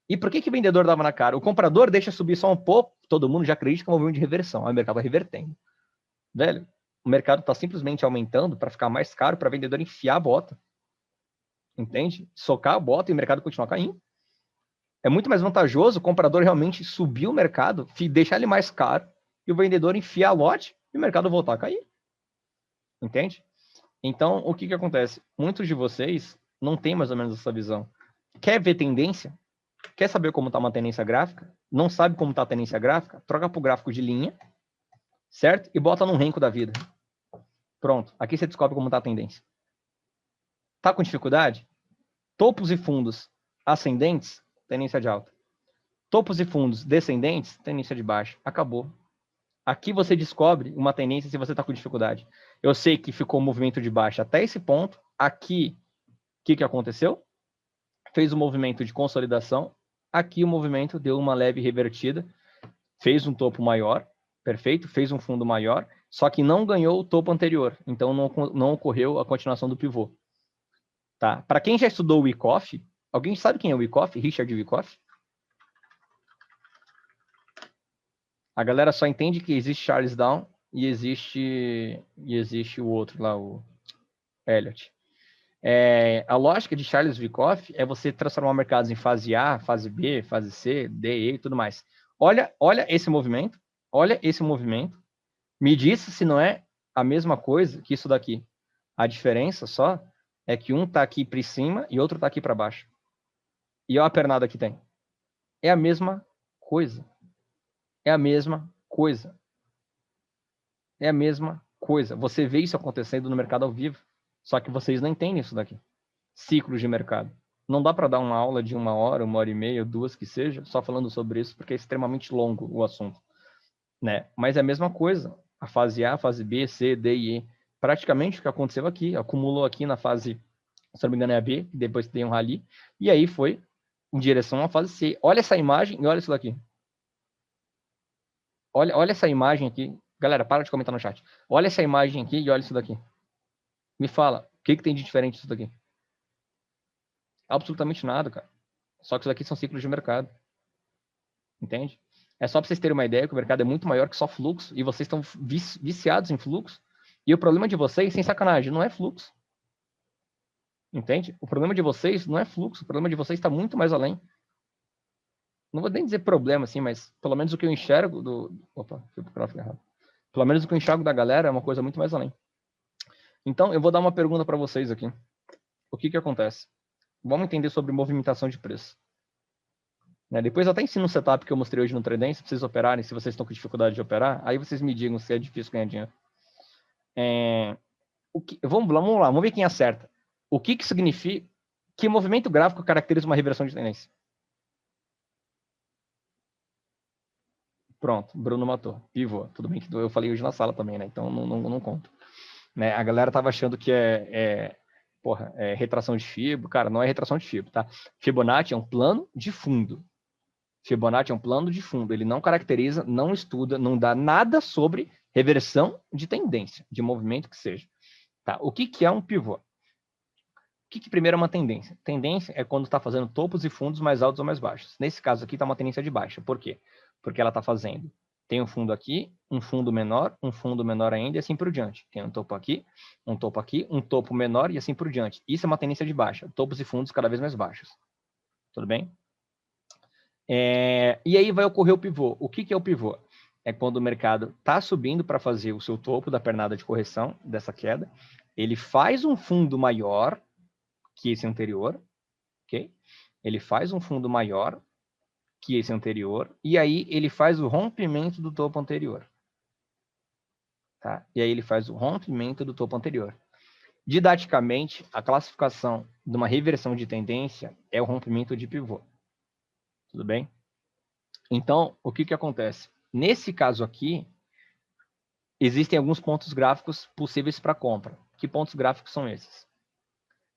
E por que o vendedor dava na cara? O comprador deixa subir só um pouco, todo mundo já acredita que é um movimento de reversão, aí o mercado vai revertendo. Velho, o mercado está simplesmente aumentando para ficar mais caro para o vendedor enfiar a bota. Entende? Socar a bota e o mercado continuar caindo. É muito mais vantajoso o comprador realmente subir o mercado, deixar ele mais caro, e o vendedor enfiar a lote e o mercado voltar a cair. Entende? Então, o que acontece? Muitos de vocês não têm mais ou menos essa visão. Quer ver tendência? Quer saber como está uma tendência gráfica? Não sabe como está a tendência gráfica? Troca para o gráfico de linha, certo? E bota num renco da vida. Pronto. Aqui você descobre como está a tendência. Tá com dificuldade? Topos e fundos ascendentes, tendência de alta. Topos e fundos descendentes, tendência de baixa. Acabou. Aqui você descobre uma tendência se você está com dificuldade. Eu sei que ficou um movimento de baixa até esse ponto. Aqui, o que aconteceu? Fez um movimento de consolidação. Aqui o movimento deu uma leve revertida. Fez um topo maior, perfeito? Fez um fundo maior, só que não ganhou o topo anterior. Então não ocorreu a continuação do pivô. Tá? Para quem já estudou o Wyckoff, alguém sabe quem é o Wyckoff? Richard Wyckoff? A galera só entende que existe Charles Down e existe o outro lá, o Elliott. A lógica de Charles Wyckoff é você transformar mercados em fase A, fase B, fase C, D, E e tudo mais. Olha esse movimento. Olha esse movimento. Me diz se não é a mesma coisa que isso daqui. A diferença só é que um está aqui para cima e outro está aqui para baixo. E olha a pernada que tem. É a mesma coisa. É a mesma coisa. É a mesma coisa. Você vê isso acontecendo no mercado ao vivo. Só que vocês não entendem isso daqui. Ciclos de mercado. Não dá para dar uma aula de 1 hora e meia, 2 que seja, só falando sobre isso, porque é extremamente longo o assunto. Né? Mas é a mesma coisa. A fase A, fase B, C, D e E. Praticamente o que aconteceu aqui. Acumulou aqui na fase, se não me engano é a B, depois tem um rally, e aí foi em direção à fase C. Olha essa imagem e olha isso daqui. Olha essa imagem aqui. Galera, para de comentar no chat. Olha essa imagem aqui e olha isso daqui. Me fala, o que tem de diferente isso daqui? Absolutamente nada, cara. Só que isso daqui são ciclos de mercado. Entende? É só para vocês terem uma ideia que o mercado é muito maior que só fluxo e vocês estão viciados em fluxo. E o problema de vocês, sem sacanagem, não é fluxo. Entende? O problema de vocês não é fluxo. O problema de vocês está muito mais além. Não vou nem dizer problema, assim, mas pelo menos o que eu enxergo do... Opa, fui pro gráfico errado. Pelo menos o que eu enxergo da galera é uma coisa muito mais além. Então, eu vou dar uma pergunta para vocês aqui. O que acontece? Vamos entender sobre movimentação de preço. Né? Depois eu até ensino um setup que eu mostrei hoje no Tradance, para vocês operarem, se vocês estão com dificuldade de operar, aí vocês me digam se é difícil ganhar dinheiro. Vamos lá, vamos ver quem acerta. O que significa, que movimento gráfico caracteriza uma reversão de tendência? Pronto, Bruno matou, pivô. Tudo bem que eu falei hoje na sala também, né? Então não conto. Né? A galera tava achando que é retração de Fibo. Cara, não é retração de Fibo, tá? Fibonacci é um plano de fundo. Fibonacci é um plano de fundo. Ele não caracteriza, não estuda, não dá nada sobre reversão de tendência, de movimento que seja. Tá? O que é um pivô? O que primeiro é uma tendência? Tendência é quando está fazendo topos e fundos mais altos ou mais baixos. Nesse caso aqui está uma tendência de baixa. Por quê? Porque ela está fazendo. Tem um fundo aqui, um fundo menor ainda e assim por diante. Tem um topo aqui, um topo menor e assim por diante. Isso é uma tendência de baixa. Topos e fundos cada vez mais baixos. Tudo bem? E aí vai ocorrer o pivô. O que é o pivô? É quando o mercado está subindo para fazer o seu topo da pernada de correção, dessa queda. Ele faz um fundo maior que esse anterior, ok? Ele faz um fundo maior que esse anterior, e aí ele faz o rompimento do topo anterior. Tá? E aí ele faz o rompimento do topo anterior. Didaticamente, a classificação de uma reversão de tendência é o rompimento de pivô. Tudo bem? Então, o que acontece? Nesse caso aqui, existem alguns pontos gráficos possíveis para compra. Que pontos gráficos são esses?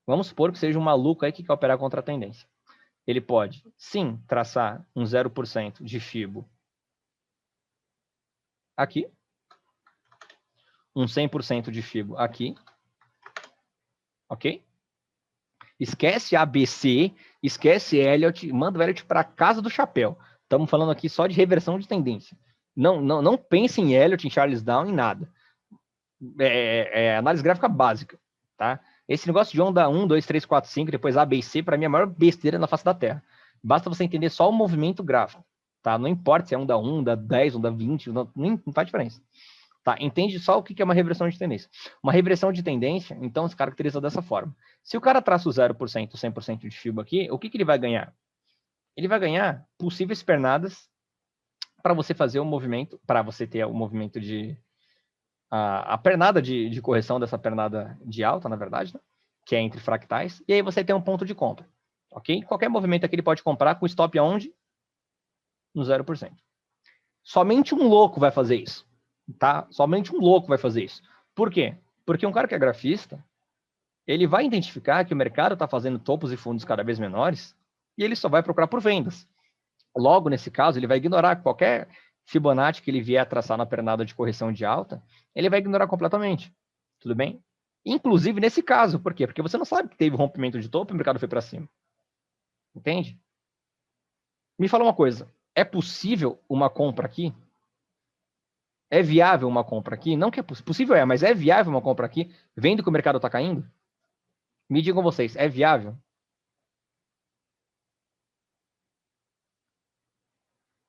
Vamos supor que seja um maluco aí que quer operar contra a tendência. Ele pode, sim, traçar um 0% de FIBO aqui, um 100% de FIBO aqui, ok? Esquece ABC, esquece Elliott, manda o Elliott para casa do chapéu. Estamos falando aqui só de reversão de tendência. Não pense em Elliott, em Charles Down, em nada. É análise gráfica básica, tá? Esse negócio de onda 1, 2, 3, 4, 5, depois A, B e C, para mim é a maior besteira na face da Terra. Basta você entender só o movimento gráfico, tá? Não importa se é onda 1, onda 10, onda 20, não faz diferença. Tá? Entende só o que é uma reversão de tendência. Uma reversão de tendência, então, se caracteriza dessa forma. Se o cara traça o 0%, 100% de FIBO aqui, o que ele vai ganhar? Ele vai ganhar possíveis pernadas para você fazer o movimento, para você ter o movimento de... A pernada de correção dessa pernada de alta, na verdade, né? Que é entre fractais, e aí você tem um ponto de compra. Ok? Qualquer movimento aqui ele pode comprar com stop aonde? No 0%. Somente um louco vai fazer isso. Tá? Somente um louco vai fazer isso. Por quê? Porque um cara que é grafista, ele vai identificar que o mercado está fazendo topos e fundos cada vez menores e ele só vai procurar por vendas. Logo, nesse caso, ele vai ignorar qualquer Fibonacci que ele vier a traçar na pernada de correção de alta, ele vai ignorar completamente. Tudo bem? Inclusive nesse caso. Por quê? Porque você não sabe que teve rompimento de topo e o mercado foi para cima. Entende? Me fala uma coisa. É possível uma compra aqui? É viável uma compra aqui? Não que é possível, mas é viável uma compra aqui, vendo que o mercado está caindo? Me digam vocês, é viável?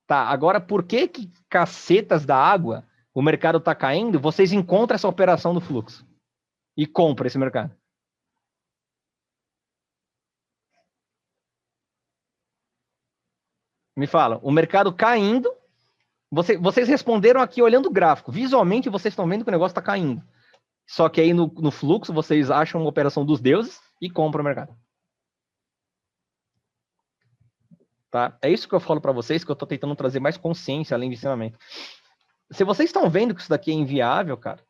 Tá, agora por que cacetas da água o mercado está caindo, vocês encontram essa operação do fluxo e compram esse mercado? Me fala, o mercado caindo, vocês responderam aqui olhando o gráfico, visualmente vocês estão vendo que o negócio está caindo. Só que aí no fluxo vocês acham uma operação dos deuses e compram o mercado. Tá? É isso que eu falo para vocês, que eu estou tentando trazer mais consciência além de ensinamento. Se vocês estão vendo que isso daqui é inviável, cara,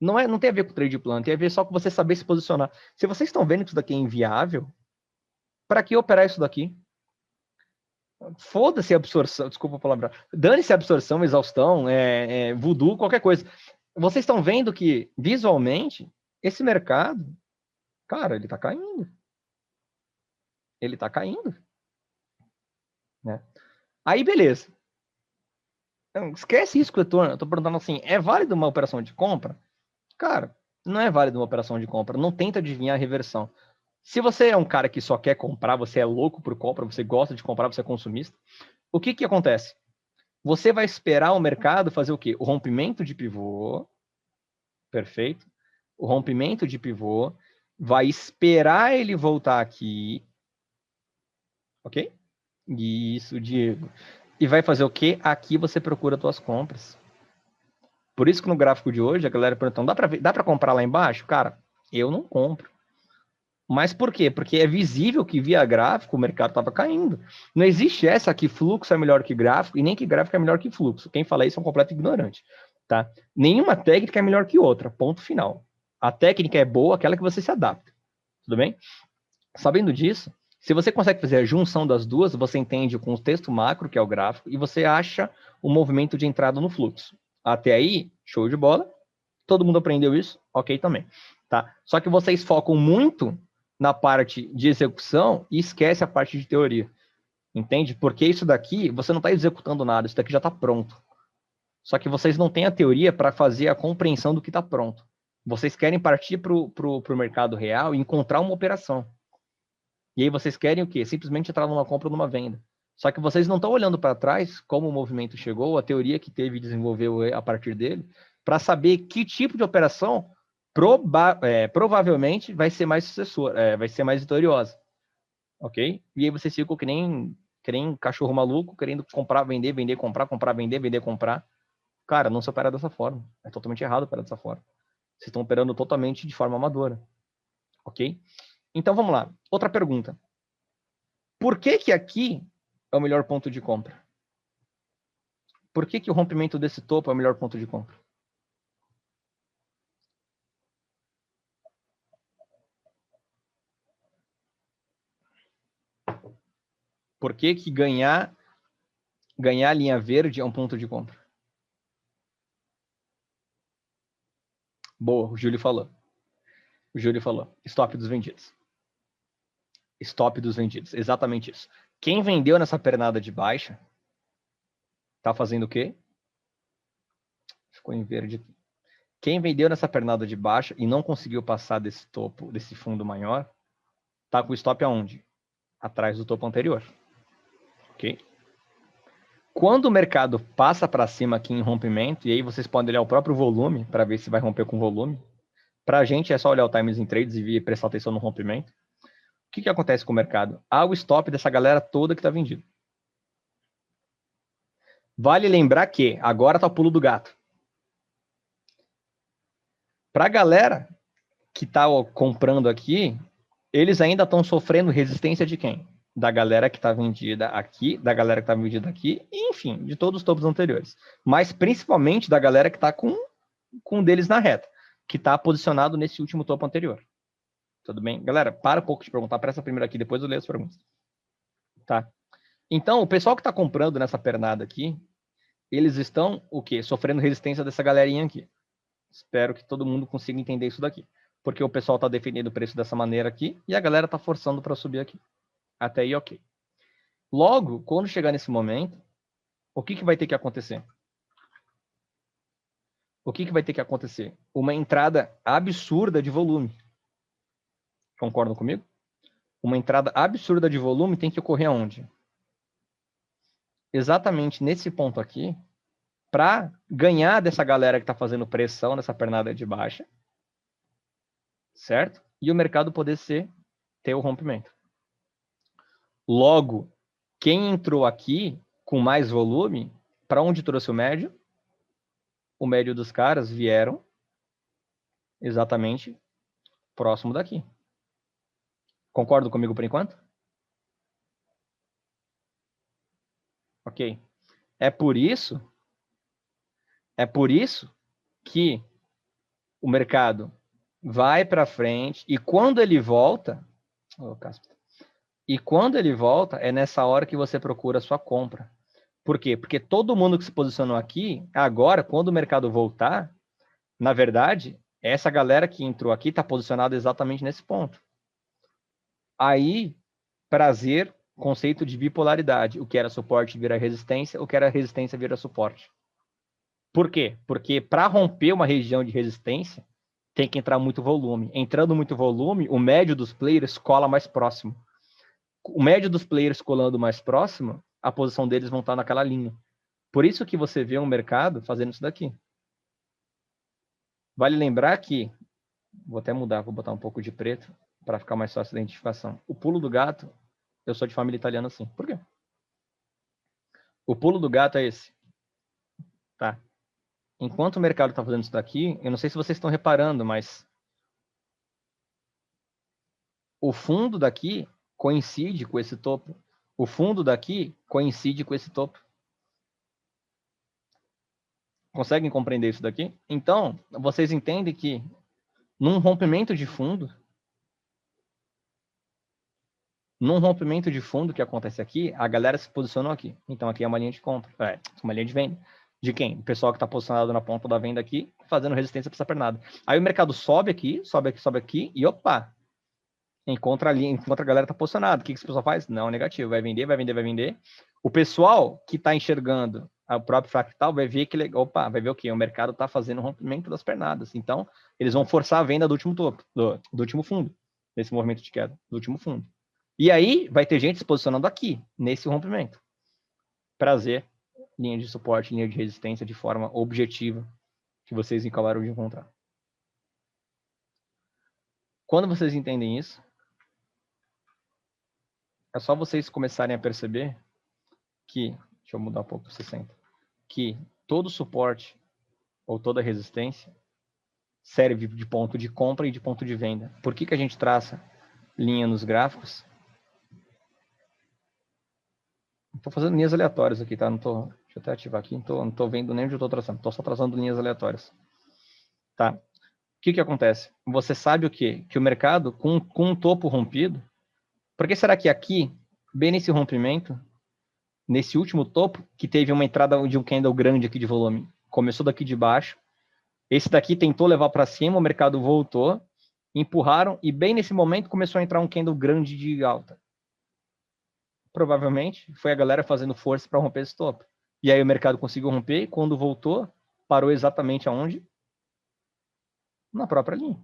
não tem a ver com trade plan, tem a ver só com você saber se posicionar. Se vocês estão vendo que isso daqui é inviável, para que operar isso daqui? Foda-se a absorção, desculpa a palavra, dane-se a absorção, exaustão, voodoo, qualquer coisa. Vocês estão vendo que, visualmente, esse mercado, cara, ele tá caindo. Ele tá caindo. Né? Aí, beleza. Então, esquece isso que eu tô perguntando assim, é válido uma operação de compra? Cara, não é válido uma operação de compra. Não tenta adivinhar a reversão. Se você é um cara que só quer comprar, você é louco por compra, você gosta de comprar, você é consumista, o que acontece? Você vai esperar o mercado fazer o quê? O rompimento de pivô, perfeito? O rompimento de pivô, vai esperar ele voltar aqui, ok? Isso, Diego. E vai fazer o quê? Aqui você procura suas compras. Por isso que no gráfico de hoje, a galera perguntando, dá para comprar lá embaixo? Cara, eu não compro. Mas por quê? Porque é visível que via gráfico o mercado estava caindo. Não existe essa que fluxo é melhor que gráfico e nem que gráfico é melhor que fluxo. Quem fala isso é um completo ignorante. Tá? Nenhuma técnica é melhor que outra. Ponto final. A técnica é boa, aquela que você se adapta. Tudo bem? Sabendo disso, se você consegue fazer a junção das duas, você entende o contexto macro, que é o gráfico, e você acha o movimento de entrada no fluxo. Até aí, show de bola. Todo mundo aprendeu isso? Ok também. Tá? Só que vocês focam muito na parte de execução e esquece a parte de teoria. Entende? Porque isso daqui, você não está executando nada, isso daqui já está pronto. Só que vocês não têm a teoria para fazer a compreensão do que está pronto. Vocês querem partir para o mercado real e encontrar uma operação. E aí vocês querem o quê? Simplesmente entrar numa compra ou numa venda. Só que vocês não estão olhando para trás como o movimento chegou, a teoria que teve e desenvolveu a partir dele, para saber que tipo de operação provavelmente vai ser mais sucessor, vai ser mais vitoriosa. Ok? E aí vocês ficam que nem Que nem cachorro maluco, querendo comprar, vender, vender, comprar, comprar, vender, vender, comprar. Cara, não se opera dessa forma. É totalmente errado operar dessa forma. Vocês estão operando totalmente de forma amadora. Ok? Então, vamos lá. Outra pergunta. Por que que aqui é o melhor ponto de compra? Por que que o rompimento desse topo é o melhor ponto de compra? Por que que ganhar a linha verde é um ponto de compra? Boa, o Júlio falou. O Júlio falou. Stop dos vendidos. Stop dos vendidos. Exatamente isso. Quem vendeu nessa pernada de baixa tá fazendo o quê? Ficou em verde aqui. Quem vendeu nessa pernada de baixa e não conseguiu passar desse topo, desse fundo maior, tá com o stop aonde? Atrás do topo anterior. Ok? Quando o mercado passa para cima aqui em rompimento, e aí vocês podem olhar o próprio volume para ver se vai romper com volume. Para a gente é só olhar o Times in Trades e prestar atenção no rompimento. O que acontece com o mercado? Há o stop dessa galera toda que está vendida. Vale lembrar que agora está o pulo do gato. Para a galera que está comprando aqui, eles ainda estão sofrendo resistência de quem? Da galera que está vendida aqui, da galera que está vendida aqui, e, enfim, de todos os topos anteriores. Mas principalmente da galera que está com um deles na reta, que está posicionado nesse último topo anterior. Tudo bem? Galera, para um pouco de perguntar, presta primeiro aqui, depois eu leio as perguntas. Tá? Então, o pessoal que está comprando nessa pernada aqui, eles estão, o quê? Sofrendo resistência dessa galerinha aqui. Espero que todo mundo consiga entender isso daqui. Porque o pessoal está defendendo o preço dessa maneira aqui e a galera está forçando para subir aqui. Até aí, ok. Logo, quando chegar nesse momento, o que vai ter que acontecer? O que vai ter que acontecer? Uma entrada absurda de volume. Concordam comigo? Uma entrada absurda de volume tem que ocorrer aonde? Exatamente nesse ponto aqui, para ganhar dessa galera que está fazendo pressão nessa pernada de baixa, certo? E o mercado poder ter o rompimento. Logo, quem entrou aqui com mais volume, para onde trouxe o médio? O médio dos caras vieram exatamente próximo daqui. Concordo comigo por enquanto? Ok. É por isso que o mercado vai para frente e quando ele volta, é nessa hora que você procura a sua compra. Por quê? Porque todo mundo que se posicionou aqui, agora, quando o mercado voltar, na verdade, essa galera que entrou aqui está posicionada exatamente nesse ponto. Aí, prazer, conceito de bipolaridade. O que era suporte vira resistência, o que era resistência vira suporte. Por quê? Porque para romper uma região de resistência, tem que entrar muito volume. Entrando muito volume, o médio dos players cola mais próximo. O médio dos players colando mais próximo, a posição deles vão estar naquela linha. Por isso que você vê um mercado fazendo isso daqui. Vale lembrar que, vou até mudar, vou botar um pouco de preto para ficar mais fácil a identificação. O pulo do gato, eu sou de família italiana assim. Por quê? O pulo do gato é esse. Tá? Enquanto o mercado está fazendo isso daqui, eu não sei se vocês estão reparando, mas o fundo daqui coincide com esse topo. O fundo daqui coincide com esse topo. Conseguem compreender isso daqui? Então, vocês entendem que num rompimento de fundo que acontece aqui, a galera se posicionou aqui. Então, aqui é uma linha de compra. Uma linha de venda. De quem? O pessoal que está posicionado na ponta da venda aqui, fazendo resistência para essa pernada. Aí o mercado sobe aqui, sobe aqui, e opa! Encontra a galera está posicionada. O que esse pessoal faz? Não, negativo. Vai vender, vai vender, vai vender. O pessoal que está enxergando o próprio fractal vai ver que, vai ver o quê? O mercado está fazendo o rompimento das pernadas. Então, eles vão forçar a venda do último topo, do último fundo, nesse movimento de queda, do último fundo. E aí, vai ter gente se posicionando aqui, nesse rompimento. Prazer, linha de suporte, linha de resistência de forma objetiva, que vocês acabaram de encontrar. Quando vocês entendem isso, é só vocês começarem a perceber que, deixa eu mudar um pouco para 60, que todo suporte ou toda resistência serve de ponto de compra e de ponto de venda. Por que a gente traça linha nos gráficos? Estou fazendo linhas aleatórias aqui, tá? Não tô, deixa eu até ativar aqui, não tô vendo nem onde eu estou traçando. Estou só traçando linhas aleatórias. Tá? O que acontece? Você sabe o quê? Que o mercado, com um topo rompido, por que será que aqui, bem nesse rompimento, nesse último topo, que teve uma entrada de um candle grande aqui de volume, começou daqui de baixo, esse daqui tentou levar para cima, o mercado voltou, empurraram, e bem nesse momento começou a entrar um candle grande de alta. Provavelmente foi a galera fazendo força para romper esse topo. E aí o mercado conseguiu romper, e quando voltou, parou exatamente aonde? Na própria linha.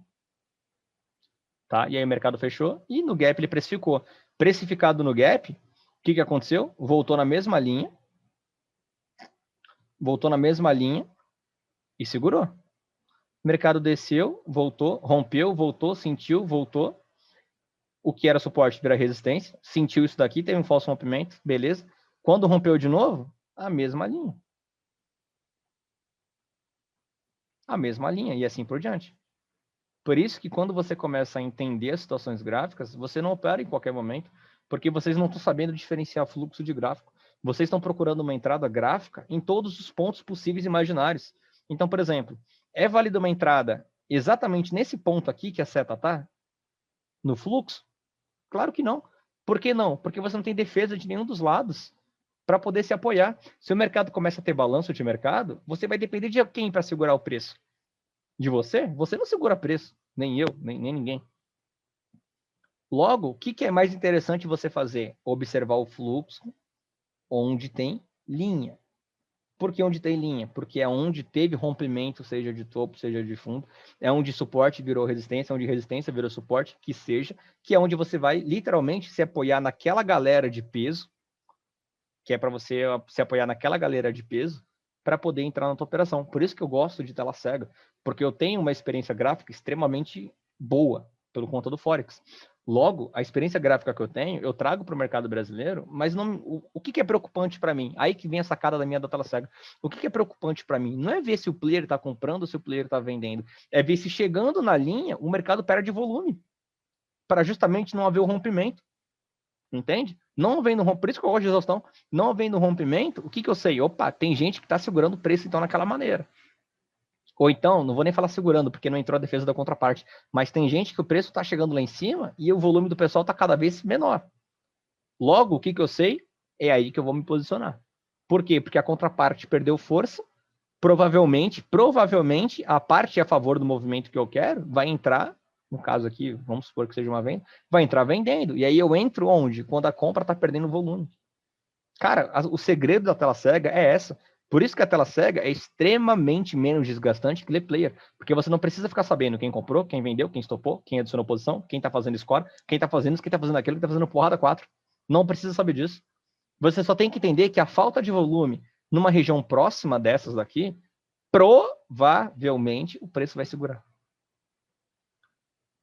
Tá? E aí o mercado fechou, e no gap ele precificou. Precificado no gap, o que aconteceu? Voltou na mesma linha, e segurou. O mercado desceu, voltou, rompeu, voltou, sentiu, voltou. O que era suporte vira resistência. Sentiu isso daqui, teve um falso rompimento, beleza. Quando rompeu de novo, a mesma linha. A mesma linha, e assim por diante. Por isso que quando você começa a entender as situações gráficas, você não opera em qualquer momento, porque vocês não estão sabendo diferenciar fluxo de gráfico. Vocês estão procurando uma entrada gráfica em todos os pontos possíveis e imaginários. Então, por exemplo, é válida uma entrada exatamente nesse ponto aqui que a seta está? No fluxo? Claro que não. Por que não? Porque você não tem defesa de nenhum dos lados para poder se apoiar. Se o mercado começa a ter balanço de mercado, você vai depender de quem para segurar o preço? De você? Você não segura preço. Nem eu, nem ninguém. Logo, o que é mais interessante você fazer? Observar o fluxo onde tem linha. Por que onde tem linha? Porque é onde teve rompimento, seja de topo, seja de fundo. É onde suporte virou resistência, onde resistência virou suporte, que é onde você vai literalmente se apoiar naquela galera de peso, que é para você se apoiar naquela galera de peso, para poder entrar na tua operação. Por isso que eu gosto de tela cega, porque eu tenho uma experiência gráfica extremamente boa, pelo conta do Forex. Logo, a experiência gráfica que eu tenho, eu trago para o mercado brasileiro, mas não, o que é preocupante para mim? Aí que vem a sacada da minha da tela cega. O que é preocupante para mim? Não é ver se o player está comprando ou se o player está vendendo. É ver se chegando na linha, o mercado perde volume, para justamente não haver o rompimento. Entende? Não vem no rompimento, por isso que eu gosto de exaustão. Não vem no rompimento, o que eu sei? Opa, tem gente que está segurando o preço então naquela maneira. Ou então, não vou nem falar segurando, porque não entrou a defesa da contraparte, mas tem gente que o preço está chegando lá em cima e o volume do pessoal está cada vez menor. Logo, o que eu sei? É aí que eu vou me posicionar. Por quê? Porque a contraparte perdeu força, provavelmente, a parte a favor do movimento que eu quero vai entrar, no caso aqui, vamos supor que seja uma venda, vai entrar vendendo. E aí eu entro onde? Quando a compra está perdendo volume. Cara, o segredo da tela cega é essa. Por isso que a tela cega é extremamente menos desgastante que ler player. Porque você não precisa ficar sabendo quem comprou, quem vendeu, quem estopou, quem adicionou posição, quem está fazendo score, quem está fazendo isso, quem está fazendo aquilo, quem está fazendo porrada 4. Não precisa saber disso. Você só tem que entender que a falta de volume numa região próxima dessas daqui, provavelmente o preço vai segurar.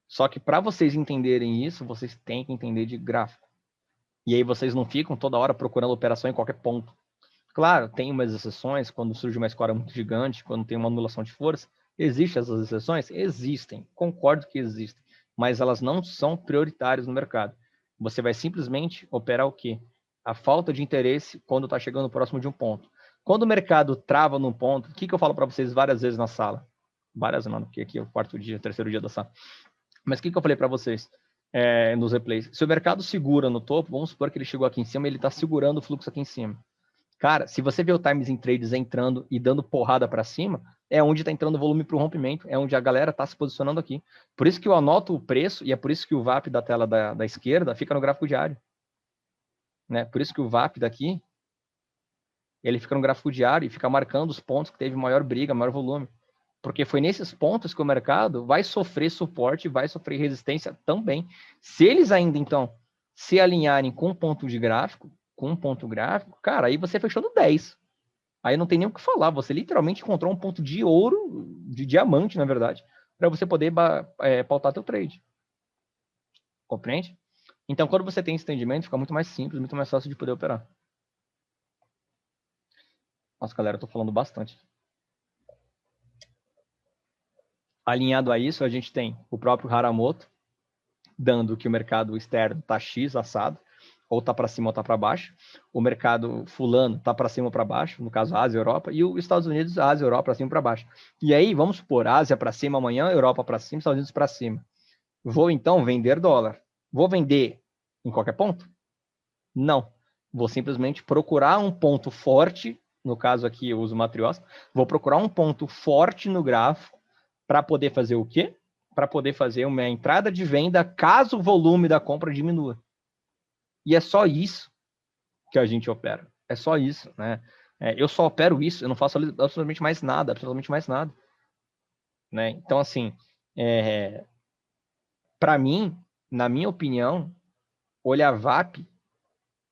Só que para vocês entenderem isso, vocês têm que entender de gráfico. E aí vocês não ficam toda hora procurando operação em qualquer ponto. Claro, tem umas exceções, quando surge uma score muito gigante, quando tem uma anulação de força. Existem essas exceções? Existem. Concordo que existem. Mas elas não são prioritárias no mercado. Você vai simplesmente operar o quê? A falta de interesse quando está chegando próximo de um ponto. Quando o mercado trava num ponto, o que eu falo para vocês várias vezes na sala? Várias não, porque aqui é o quarto dia, terceiro dia da sala. Mas o que eu falei para vocês nos replays? Se o mercado segura no topo, vamos supor que ele chegou aqui em cima, ele está segurando o fluxo aqui em cima. Cara, se você vê o Times in Trades entrando e dando porrada para cima, é onde está entrando o volume para o rompimento, é onde a galera está se posicionando aqui. Por isso que eu anoto o preço e é por isso que o VAP da tela da esquerda fica no gráfico diário. Né? Por isso que o VAP daqui, ele fica no gráfico diário e fica marcando os pontos que teve maior briga, maior volume. Porque foi nesses pontos que o mercado vai sofrer suporte, vai sofrer resistência também. Se eles ainda, então, se alinharem com um ponto de gráfico, cara, aí você fechou no 10. Aí não tem nem o que falar, você literalmente encontrou um ponto de ouro, de diamante, na verdade, para você poder pautar teu trade. Compreende? Então, quando você tem esse entendimento, fica muito mais simples, muito mais fácil de poder operar. Nossa, galera, eu tô falando bastante. Alinhado a isso, a gente tem o próprio Haramoto, dando que o mercado externo está X assado, ou está para cima ou está para baixo. O mercado fulano está para cima ou para baixo, no caso Ásia e Europa, e os Estados Unidos, Ásia e Europa para cima ou para baixo. E aí, vamos supor, Ásia para cima amanhã, Europa para cima, Estados Unidos para cima. Vou então vender dólar. Vou vender em qualquer ponto? Não. Vou simplesmente procurar um ponto forte, no caso aqui eu uso matriosca, vou procurar um ponto forte no gráfico para poder fazer o quê? Para poder fazer uma entrada de venda caso o volume da compra diminua. E é só isso que a gente opera. É só isso, né? Eu só opero isso, eu não faço absolutamente mais nada, absolutamente mais nada. Né? Então, assim, para mim, na minha opinião, olhar VAP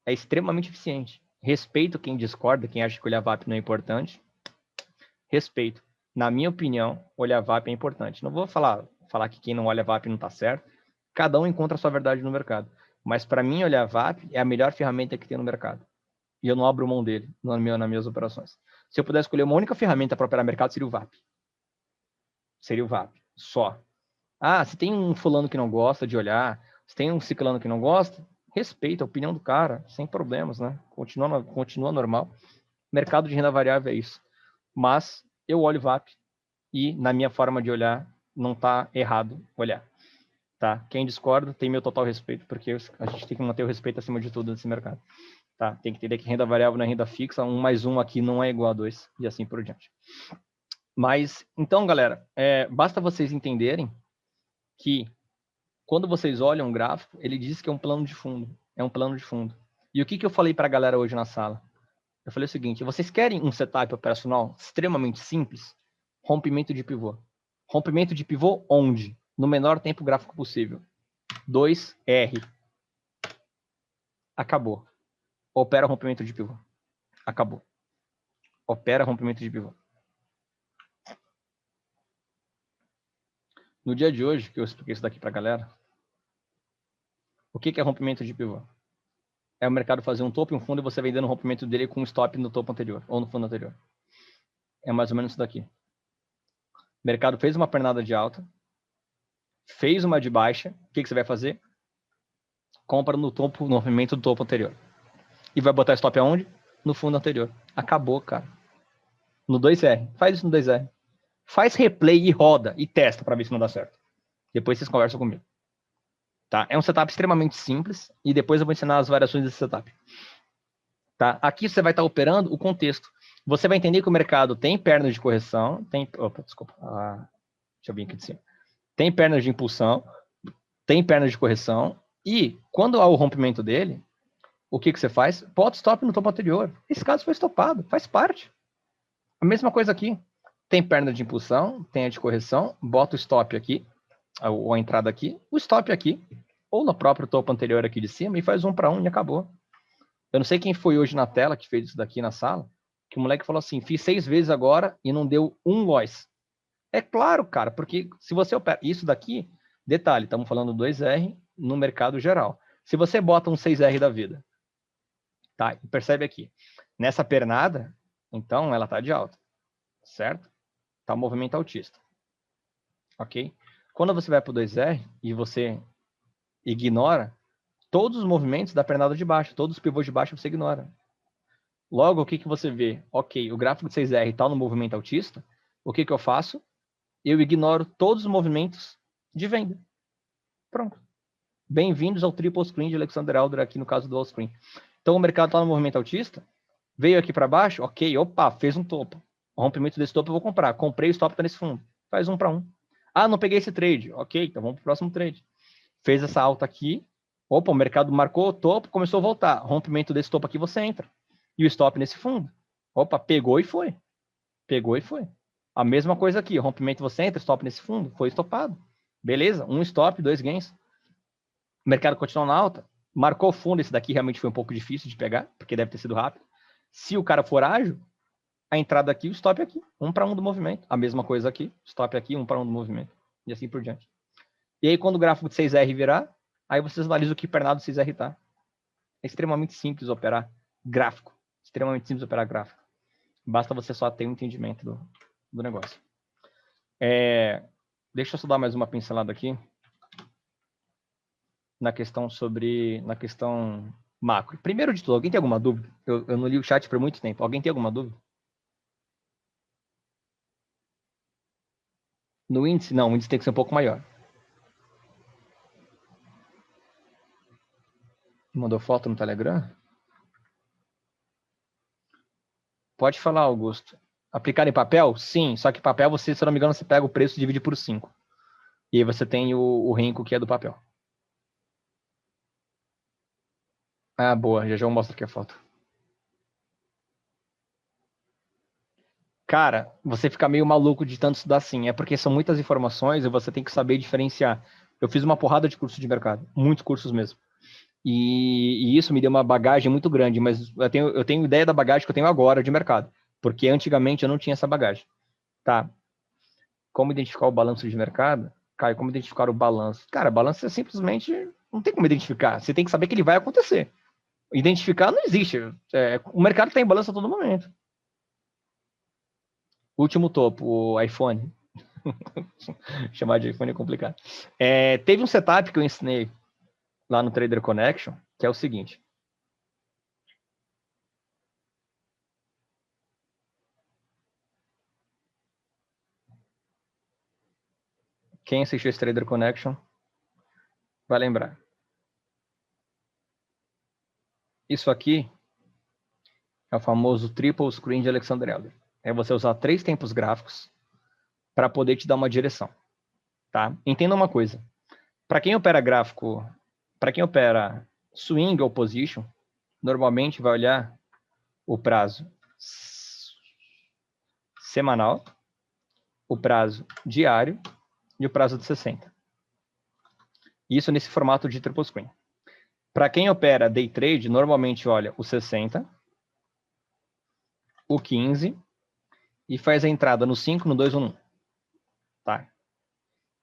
é extremamente eficiente. Respeito quem discorda, quem acha que olhar VAP não é importante. Respeito. Na minha opinião, olhar VAP é importante. Não vou falar que quem não olha VAP não está certo. Cada um encontra a sua verdade no mercado. Mas para mim, olhar VAP é a melhor ferramenta que tem no mercado. E eu não abro mão dele nas minhas operações. Se eu pudesse escolher uma única ferramenta para operar mercado, seria o VAP. Seria o VAP. Só. Ah, se tem um fulano que não gosta de olhar, se tem um ciclano que não gosta, respeita a opinião do cara, sem problemas, né? Continua normal. Mercado de renda variável é isso. Mas eu olho VAP e, na minha forma de olhar, não está errado olhar. Tá? Quem discorda tem meu total respeito, porque a gente tem que manter o respeito acima de tudo nesse mercado. Tá? Tem que entender que renda variável não é renda fixa, 1 mais 1 aqui não é igual a 2, e assim por diante. Mas, então, galera, basta vocês entenderem que quando vocês olham um gráfico, ele diz que é um plano de fundo. É um plano de fundo. E o que eu falei para a galera hoje na sala? Eu falei o seguinte: vocês querem um setup operacional extremamente simples? Rompimento de pivô. Rompimento de pivô onde? No menor tempo gráfico possível. 2R. Acabou. Opera rompimento de pivô. Acabou. Opera rompimento de pivô. No dia de hoje, que eu expliquei isso daqui para a galera, o que é rompimento de pivô? É o mercado fazer um topo e um fundo e você vender no rompimento dele com um stop no topo anterior ou no fundo anterior. É mais ou menos isso daqui. O mercado fez uma pernada de alta, fez uma de baixa, o que você vai fazer? Compra no topo, no movimento do topo anterior. E vai botar stop aonde? No fundo anterior. Acabou, cara. No 2R. Faz isso no 2R. Faz replay e roda e testa para ver se não dá certo. Depois vocês conversam comigo. Tá? É um setup extremamente simples e depois eu vou ensinar as variações desse setup. Tá? Aqui você vai estar operando o contexto. Você vai entender que o mercado tem pernas de correção, desculpa. Deixa eu vir aqui de cima. Tem pernas de impulsão, tem pernas de correção, e quando há o rompimento dele, o que você faz? Bota stop no topo anterior. Esse caso foi estopado, faz parte. A mesma coisa aqui. Tem perna de impulsão, tem a de correção, bota o stop aqui, ou a entrada aqui, o stop aqui, ou no próprio topo anterior aqui de cima, e faz 1 para 1 e acabou. Eu não sei quem foi hoje na tela que fez isso daqui na sala, que o moleque falou assim: fiz 6 vezes agora e não deu um loss. É claro, cara, porque se você opera isso daqui, detalhe, estamos falando 2R no mercado geral. Se você bota um 6R da vida, tá? E percebe aqui, nessa pernada, então ela tá de alta, certo? Tá um movimento altista, ok? Quando você vai para o 2R e você ignora todos os movimentos da pernada de baixo, todos os pivôs de baixo você ignora. Logo, o que você vê? Ok, o gráfico de 6R está no movimento altista, o que eu faço? Eu ignoro todos os movimentos de venda. Pronto. Bem-vindos ao triple screen de Alexander Alder aqui no caso do all screen. Então o mercado está no movimento altista, veio aqui para baixo, ok, opa, fez um topo. O rompimento desse topo eu vou comprar. Comprei, o stop está nesse fundo. Faz 1 para 1. Ah, não peguei esse trade. Ok, então vamos para o próximo trade. Fez essa alta aqui. Opa, o mercado marcou o topo, começou a voltar. Rompimento desse topo aqui, você entra. E o stop nesse fundo. Opa, pegou e foi. Pegou e foi. A mesma coisa aqui. Rompimento você entra, stop nesse fundo. Foi estopado. Beleza, 1 stop, 2 gains. O mercado continuou na alta. Marcou o fundo. Esse daqui realmente foi um pouco difícil de pegar, porque deve ter sido rápido. Se o cara for ágil, a entrada aqui, o stop aqui. 1 para 1 do movimento. A mesma coisa aqui. Stop aqui, 1 para 1 do movimento. E assim por diante. E aí, quando o gráfico de 6R virar, aí vocês analisam o que pernado 6R tá. É extremamente simples operar gráfico. Extremamente simples operar gráfico. Basta você só ter um entendimento do negócio. Deixa eu só dar mais uma pincelada aqui na questão macro. Primeiro de tudo, alguém tem alguma dúvida? Eu não li o chat por muito tempo. Alguém tem alguma dúvida? No índice? Não, o índice tem que ser um pouco maior. Mandou foto no Telegram? Pode falar, Augusto. Aplicar em papel? Sim, só que papel, você, se eu não me engano, você pega o preço e divide por 5. E aí você tem o Renko, que é do papel. Ah, boa. Já eu mostro aqui a foto. Cara, você fica meio maluco de tanto estudar assim. É porque são muitas informações e você tem que saber diferenciar. Eu fiz uma porrada de curso de mercado. Muitos cursos mesmo. E isso me deu uma bagagem muito grande. Mas eu tenho ideia da bagagem que eu tenho agora de mercado. Porque antigamente eu não tinha essa bagagem. Tá. Como identificar o balanço de mercado? Caio, como identificar o balanço? Cara, balanço é simplesmente... Não tem como identificar. Você tem que saber que ele vai acontecer. Identificar não existe. O mercado está em balanço a todo momento. Último topo, o iPhone. Chamar de iPhone é complicado. Teve um setup que eu ensinei lá no Trader Connection, que é o seguinte. Quem assistiu esse Trader Connection vai lembrar. Isso aqui é o famoso Triple Screen de Alexander Elder. É você usar 3 tempos gráficos para poder te dar uma direção. Tá? Entenda uma coisa. Para quem opera gráfico, para quem opera swing ou position, normalmente vai olhar o prazo semanal, o prazo diário e o prazo de 60. Isso nesse formato de triple screen. Para quem opera day trade, normalmente olha o 60, o 15 e faz a entrada no 5, no 2 ou no 1. Tá?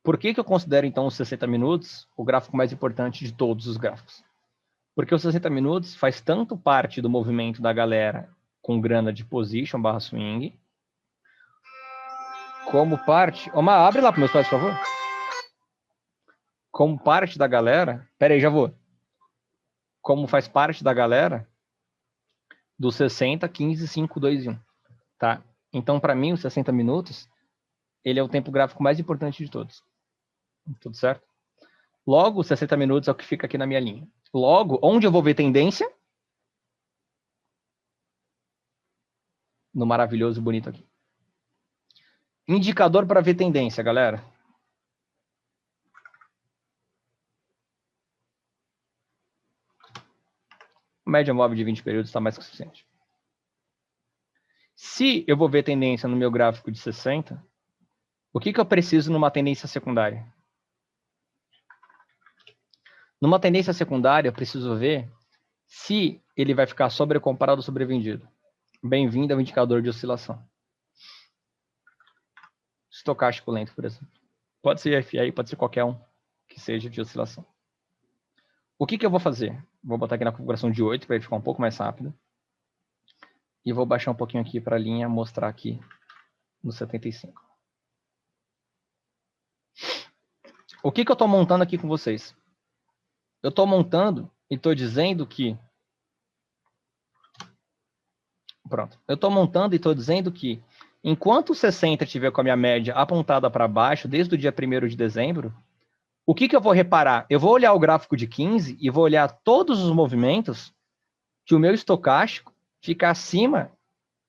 Por que eu considero, então, os 60 minutos o gráfico mais importante de todos os gráficos? Porque os 60 minutos faz tanto parte do movimento da galera com grana de position / swing, como parte... Omar, abre lá para meus pais, por favor. Como parte da galera... Pera aí, já vou. Como faz parte da galera dos 60, 15, 5, 2 e 1. Tá? Então, para mim, os 60 minutos, ele é o tempo gráfico mais importante de todos. Tudo certo? Logo, 60 minutos é o que fica aqui na minha linha. Logo, onde eu vou ver tendência? No maravilhoso, bonito aqui. Indicador para ver tendência, galera. Média móvel de 20 períodos está mais que suficiente. Se eu vou ver tendência no meu gráfico de 60, o que eu preciso numa tendência secundária? Numa tendência secundária, eu preciso ver se ele vai ficar sobrecomprado ou sobrevendido. Bem-vindo ao indicador de oscilação. Estocástico lento, por exemplo. Pode ser FI, pode ser qualquer um que seja de oscilação. O que eu vou fazer? Vou botar aqui na configuração de 8 para ele ficar um pouco mais rápido. E vou baixar um pouquinho aqui para a linha, mostrar aqui no 75. O que eu estou montando aqui com vocês? Eu estou montando e estou dizendo que... Pronto. Eu estou montando e estou dizendo que enquanto o 60 estiver com a minha média apontada para baixo, desde o dia 1º de dezembro, o que eu vou reparar? Eu vou olhar o gráfico de 15 e vou olhar todos os movimentos que o meu estocástico fica acima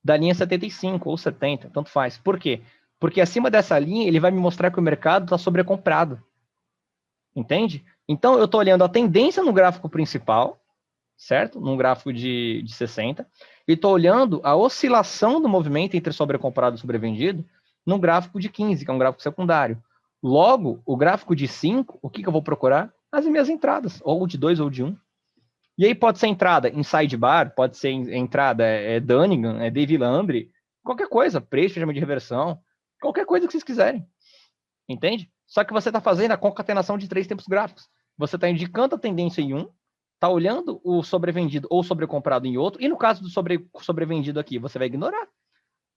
da linha 75 ou 70, tanto faz. Por quê? Porque acima dessa linha ele vai me mostrar que o mercado está sobrecomprado. Entende? Então eu estou olhando a tendência no gráfico principal, certo? Num gráfico de 60, e estou olhando a oscilação do movimento entre sobrecomprado e sobrevendido no gráfico de 15, que é um gráfico secundário. Logo, o gráfico de 5, o que eu vou procurar? As minhas entradas, ou de 2 ou de 1. E aí pode ser entrada em sidebar, pode ser entrada Dunningham, Dave Landry, qualquer coisa, preço, chama de reversão, qualquer coisa que vocês quiserem. Entende? Só que você está fazendo a concatenação de 3 tempos gráficos. Você está indicando a tendência em um, está olhando o sobrevendido ou sobrecomprado em outro, e no caso do sobrevendido aqui, você vai ignorar.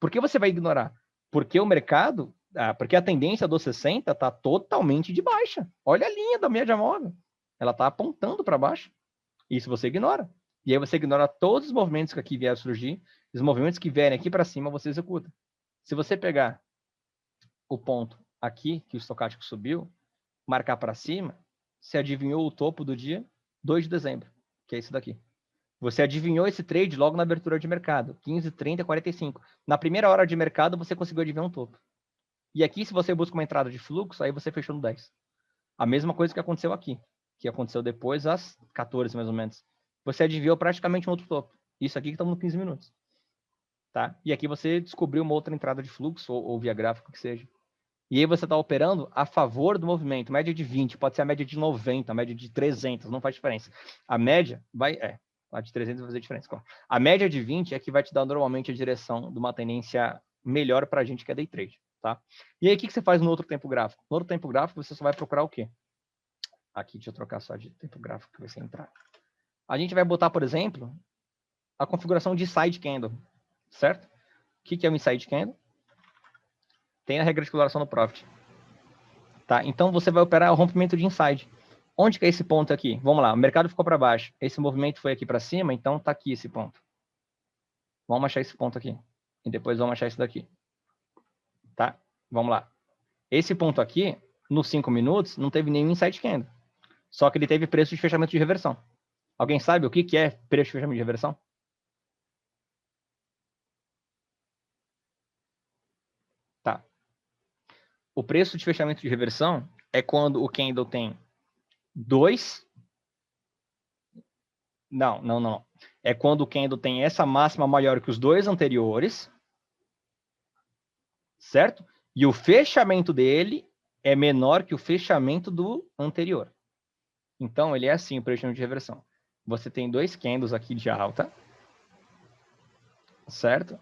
Por que você vai ignorar? Porque o mercado, porque a tendência dos 60 está totalmente de baixa. Olha a linha da média móvel. Ela está apontando para baixo. Isso você ignora. E aí você ignora todos os movimentos que aqui vieram surgir. Os movimentos que vierem aqui para cima, você executa. Se você pegar o ponto aqui, que o estocástico subiu, marcar para cima, você adivinhou o topo do dia 2 de dezembro, que é esse daqui. Você adivinhou esse trade logo na abertura de mercado, 15, 30, 45. Na primeira hora de mercado, você conseguiu adivinhar um topo. E aqui, se você busca uma entrada de fluxo, aí você fechou no 10. A mesma coisa que aconteceu aqui, que aconteceu depois às 14, mais ou menos. Você adivinhou praticamente um outro topo. Isso aqui que estamos no 15 minutos. Tá? E aqui você descobriu uma outra entrada de fluxo, ou via gráfico que seja. E aí você está operando a favor do movimento. Média de 20, pode ser a média de 90, a média de 300, não faz diferença. A média vai... a de 300 vai fazer diferença. A média de 20 é que vai te dar normalmente a direção de uma tendência melhor para a gente que é day trade. Tá? E aí o que você faz no outro tempo gráfico? No outro tempo gráfico você só vai procurar o quê? Aqui, deixa eu trocar só de tempo gráfico que vai ser entrar. A gente vai botar, por exemplo, a configuração de side candle. Certo? O que é um inside candle? Tem a regra de coloração no profit. Tá? Então você vai operar o rompimento de inside. Onde que é esse ponto aqui? Vamos lá, o mercado ficou para baixo. Esse movimento foi aqui para cima, então tá aqui esse ponto. Vamos achar esse ponto aqui. E depois vamos achar esse daqui. Tá? Vamos lá. Esse ponto aqui, nos 5 minutos, não teve nenhum inside candle. Só que ele teve preço de fechamento de reversão. Alguém sabe o que é preço de fechamento de reversão? Tá. O preço de fechamento de reversão é quando o candle tem 2. Não. É quando o candle tem essa máxima maior que os dois anteriores, certo? E o fechamento dele é menor que o fechamento do anterior. Então, ele é assim, o preço de reversão. Você tem 2 candles aqui de alta, certo?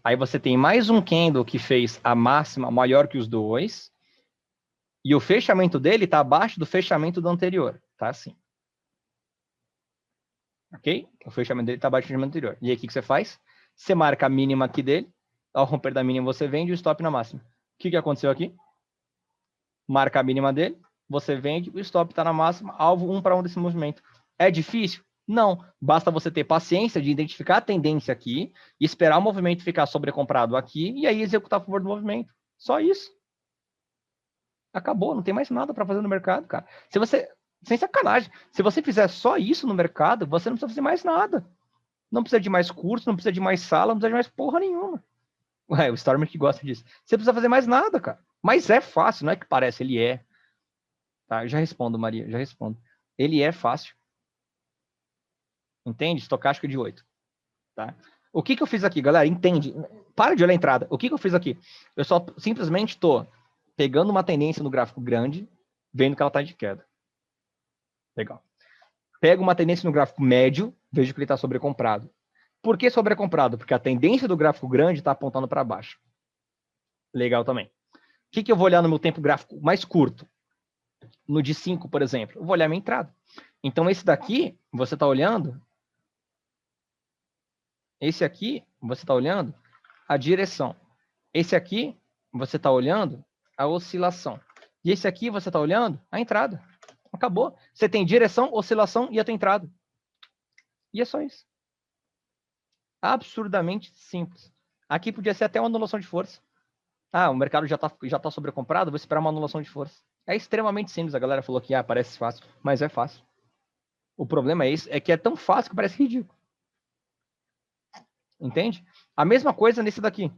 Aí você tem mais um candle que fez a máxima maior que os dois, e o fechamento dele está abaixo do fechamento do anterior. Tá assim. Ok? O fechamento dele está abaixo do fechamento anterior. E aí, o que você faz? Você marca a mínima aqui dele. Ao romper da mínima, você vende o stop na máxima. O que aconteceu aqui? Marca a mínima dele, você vende, o stop está na máxima, alvo 1 para 1 desse movimento. É difícil? Não. Basta você ter paciência de identificar a tendência aqui, esperar o movimento ficar sobrecomprado aqui, e aí executar a favor do movimento. Só isso. Acabou, não tem mais nada para fazer no mercado, cara. Se você, sem sacanagem, se você fizer só isso no mercado, você não precisa fazer mais nada. Não precisa de mais curso, não precisa de mais sala, não precisa de mais porra nenhuma. Ué, o Stormer que gosta disso. Você precisa fazer mais nada, cara. Mas é fácil, não é que parece, ele é. Tá? Eu já respondo, Maria, já respondo. Ele é fácil. Entende? Estocástico de 8. Tá? O que eu fiz aqui, galera? Entende? Para de olhar a entrada. O que eu fiz aqui? Eu só simplesmente estou pegando uma tendência no gráfico grande, vendo que ela está de queda. Legal. Pego uma tendência no gráfico médio, vejo que ele está sobrecomprado. Por que sobrecomprado? Porque a tendência do gráfico grande está apontando para baixo. Legal também. O que eu vou olhar no meu tempo gráfico mais curto? No de 5, por exemplo. Eu vou olhar minha entrada. Então, esse daqui, você está olhando... Esse aqui, você está olhando a direção. Esse aqui, você está olhando a oscilação. E esse aqui, você está olhando a entrada. Acabou. Você tem direção, oscilação e a tua entrada. E é só isso. Absurdamente simples. Aqui podia ser até uma anulação de força. Ah, o mercado já tá sobrecomprado, vou esperar uma anulação de força. É extremamente simples. A galera falou que parece fácil, mas é fácil. O problema é que é tão fácil que parece ridículo. Entende? A mesma coisa nesse daqui.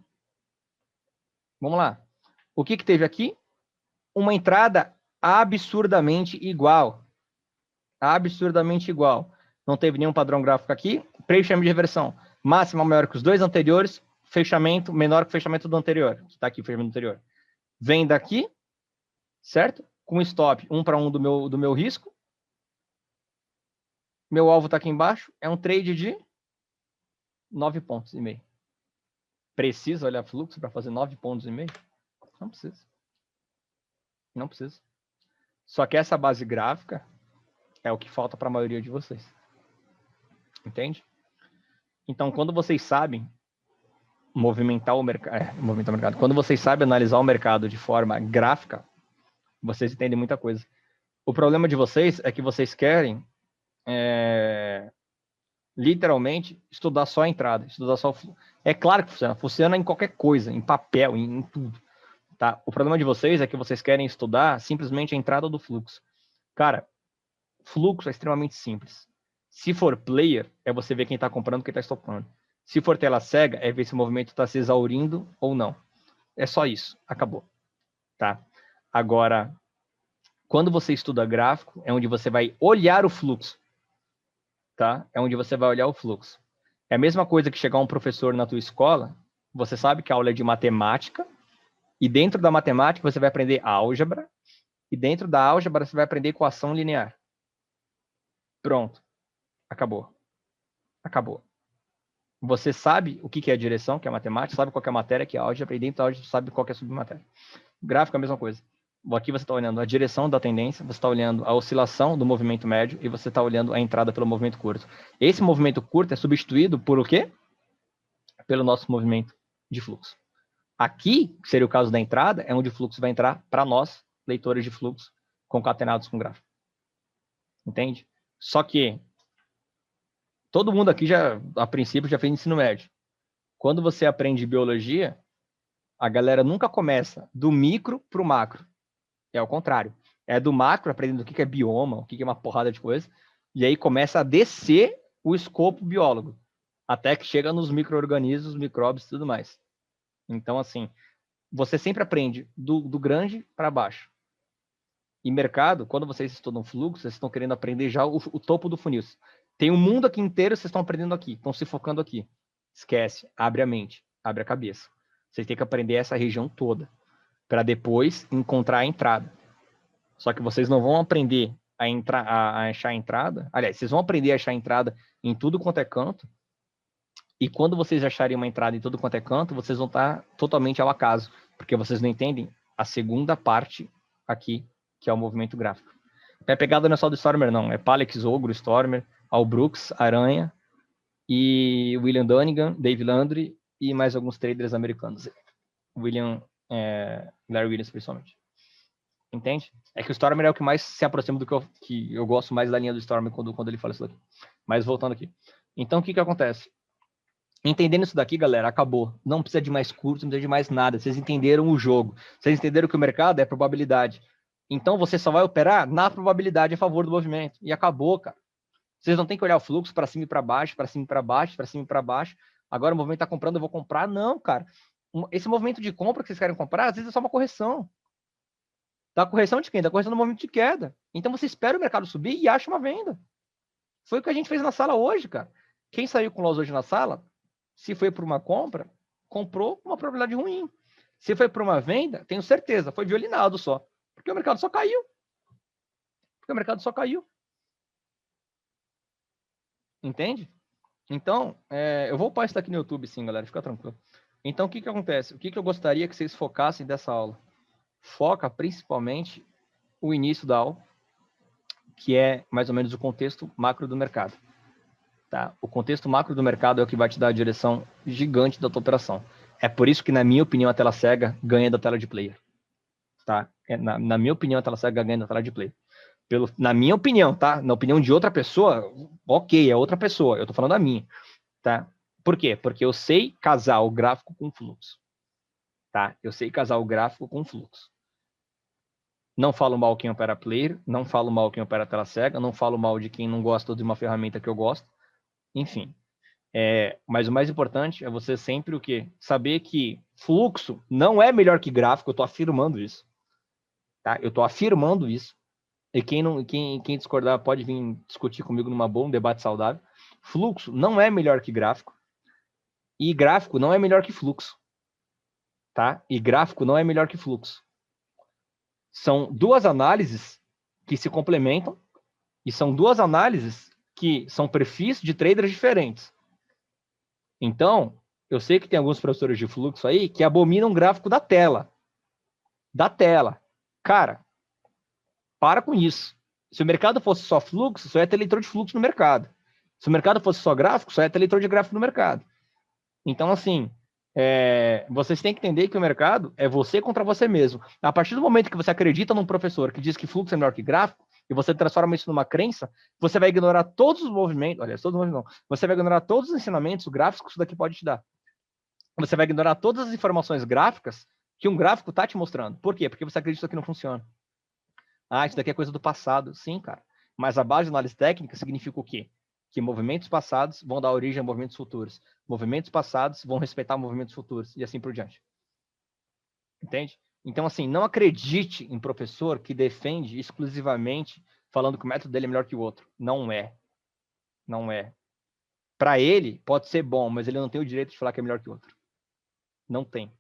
Vamos lá. O que teve aqui? Uma entrada absurdamente igual. Absurdamente igual. Não teve nenhum padrão gráfico aqui. Preço de reversão. Máxima maior que os dois anteriores. Fechamento menor que o fechamento do anterior. Que está aqui o fechamento anterior. Vem daqui, certo? Com stop 1 para 1 do meu risco. Meu alvo está aqui embaixo. É um trade de 9,5 pontos. Precisa olhar fluxo para fazer 9,5 pontos? Não precisa. Não precisa. Só que essa base gráfica é o que falta para a maioria de vocês. Entende? Então, quando vocês sabem movimentar o mercado. Quando vocês sabem analisar o mercado de forma gráfica, vocês entendem muita coisa. O problema de vocês é que vocês querem literalmente estudar só a entrada, estudar só o... É claro que funciona em qualquer coisa, em papel, em tudo. Tá? O problema de vocês é que vocês querem estudar simplesmente a entrada do fluxo. Cara, fluxo é extremamente simples. Se for player, é você ver quem está comprando e quem está estopando. Se for tela cega, é ver se o movimento está se exaurindo ou não. É só isso. Acabou. Tá? Agora, quando você estuda gráfico, é onde você vai olhar o fluxo. Tá? É onde você vai olhar o fluxo. É a mesma coisa que chegar um professor na tua escola, você sabe que a aula é de matemática, e dentro da matemática você vai aprender álgebra, e dentro da álgebra você vai aprender equação linear. Pronto. Acabou. Acabou. Você sabe o que é a direção, que é a matemática, sabe qual é a matéria, que é a álgebra, e dentro da álgebra sabe qual é a submatéria. Gráfico é a mesma coisa. Aqui você está olhando a direção da tendência, você está olhando a oscilação do movimento médio e você está olhando a entrada pelo movimento curto. Esse movimento curto é substituído por o quê? Pelo nosso movimento de fluxo. Aqui, que seria o caso da entrada, é onde o fluxo vai entrar para nós, leitores de fluxo, concatenados com gráfico. Entende? Só que todo mundo aqui já, a princípio, já fez ensino médio. Quando você aprende biologia, a galera nunca começa do micro para o macro. É o contrário. É do macro, aprendendo o que é bioma, o que é uma porrada de coisa, e aí começa a descer o escopo biólogo, até que chega nos micro-organismos, micróbios e tudo mais. Então, assim, você sempre aprende do grande para baixo. E mercado, quando vocês estudam fluxo, vocês estão querendo aprender já o topo do funil. Tem um mundo aqui inteiro, vocês estão aprendendo aqui, estão se focando aqui. Esquece, abre a mente, abre a cabeça. Vocês têm que aprender essa região toda, para depois encontrar a entrada. Só que vocês não vão aprender a achar a entrada. Aliás, vocês vão aprender a achar a entrada em tudo quanto é canto. E quando vocês acharem uma entrada em tudo quanto é canto, vocês vão estar totalmente ao acaso. Porque vocês não entendem a segunda parte aqui, que é o movimento gráfico. A pegada não é só do Stormer, não. É Palex, Ogro, Stormer, Al Brooks, Aranha, e William Dunnigan, Dave Landry e mais alguns traders americanos. Larry Williams, principalmente. Entende? É que o Stormer é o que mais se aproxima do que eu gosto mais da linha do Stormer quando ele fala isso daqui. Mas voltando aqui. Então, o que acontece? Entendendo isso daqui, galera, acabou. Não precisa de mais curso, não precisa de mais nada. Vocês entenderam o jogo. Vocês entenderam que o mercado é probabilidade. Então, você só vai operar na probabilidade a favor do movimento. E acabou, cara. Vocês não tem que olhar o fluxo para cima e para baixo, para cima e para baixo, para cima e para baixo. Agora o movimento está comprando, eu vou comprar. Não, cara. Esse movimento de compra que vocês querem comprar, às vezes é só uma correção. Da correção de quem? Da correção do movimento de queda. Então você espera o mercado subir e acha uma venda. Foi o que a gente fez na sala hoje, cara. Quem saiu com nós hoje na sala, se foi para uma compra, comprou com uma probabilidade ruim. Se foi para uma venda, tenho certeza, foi violinado só. Porque o mercado só caiu. Entende? Então, eu vou upar isso daqui no YouTube, sim, galera. Fica tranquilo. Então, o que acontece? O que eu gostaria que vocês focassem dessa aula? Foca principalmente o início da aula, que é mais ou menos o contexto macro do mercado. Tá? O contexto macro do mercado é o que vai te dar a direção gigante da tua operação. É por isso que, na minha opinião, a tela cega ganha da tela de player. Tá? Na minha opinião, a tela cega ganha da tela de player. Na minha opinião, tá? Na opinião de outra pessoa, ok, é outra pessoa. Eu tô falando a minha. Tá? Por quê? Porque eu sei casar o gráfico com o fluxo. Tá? Eu sei casar o gráfico com o fluxo. Não falo mal quem opera player, não falo mal quem opera tela cega, não falo mal de quem não gosta de uma ferramenta que eu gosto. Enfim. Mas o mais importante é você sempre o quê? Saber que fluxo não é melhor que gráfico, eu estou afirmando isso. Tá? Eu estou afirmando isso. E quem discordar pode vir discutir comigo numa boa, um debate saudável. Fluxo não é melhor que gráfico. E gráfico não é melhor que fluxo. Tá? E gráfico não é melhor que fluxo. São duas análises que se complementam e são duas análises que são perfis de traders diferentes. Então, eu sei que tem alguns professores de fluxo aí que abominam o gráfico da tela. Da tela. Cara, para com isso. Se o mercado fosse só fluxo, só ia ter leitor de fluxo no mercado. Se o mercado fosse só gráfico, só ia ter leitor de gráfico no mercado. Então, assim, vocês têm que entender que o mercado é você contra você mesmo. A partir do momento que você acredita num professor que diz que fluxo é melhor que gráfico, e você transforma isso numa crença, você vai ignorar todos os movimentos, olha, todos os movimentos não, você vai ignorar todos os ensinamentos gráficos que isso daqui pode te dar. Você vai ignorar todas as informações gráficas que um gráfico está te mostrando. Por quê? Porque você acredita que isso aqui não funciona. Ah, isso daqui é coisa do passado. Sim, cara. Mas a base de análise técnica significa o quê? Que movimentos passados vão dar origem a movimentos futuros. Movimentos passados vão respeitar movimentos futuros. E assim por diante. Entende? Então, assim, não acredite em professor que defende exclusivamente falando que o método dele é melhor que o outro. Não é. Não é. Para ele, pode ser bom, mas ele não tem o direito de falar que é melhor que o outro. Não tem.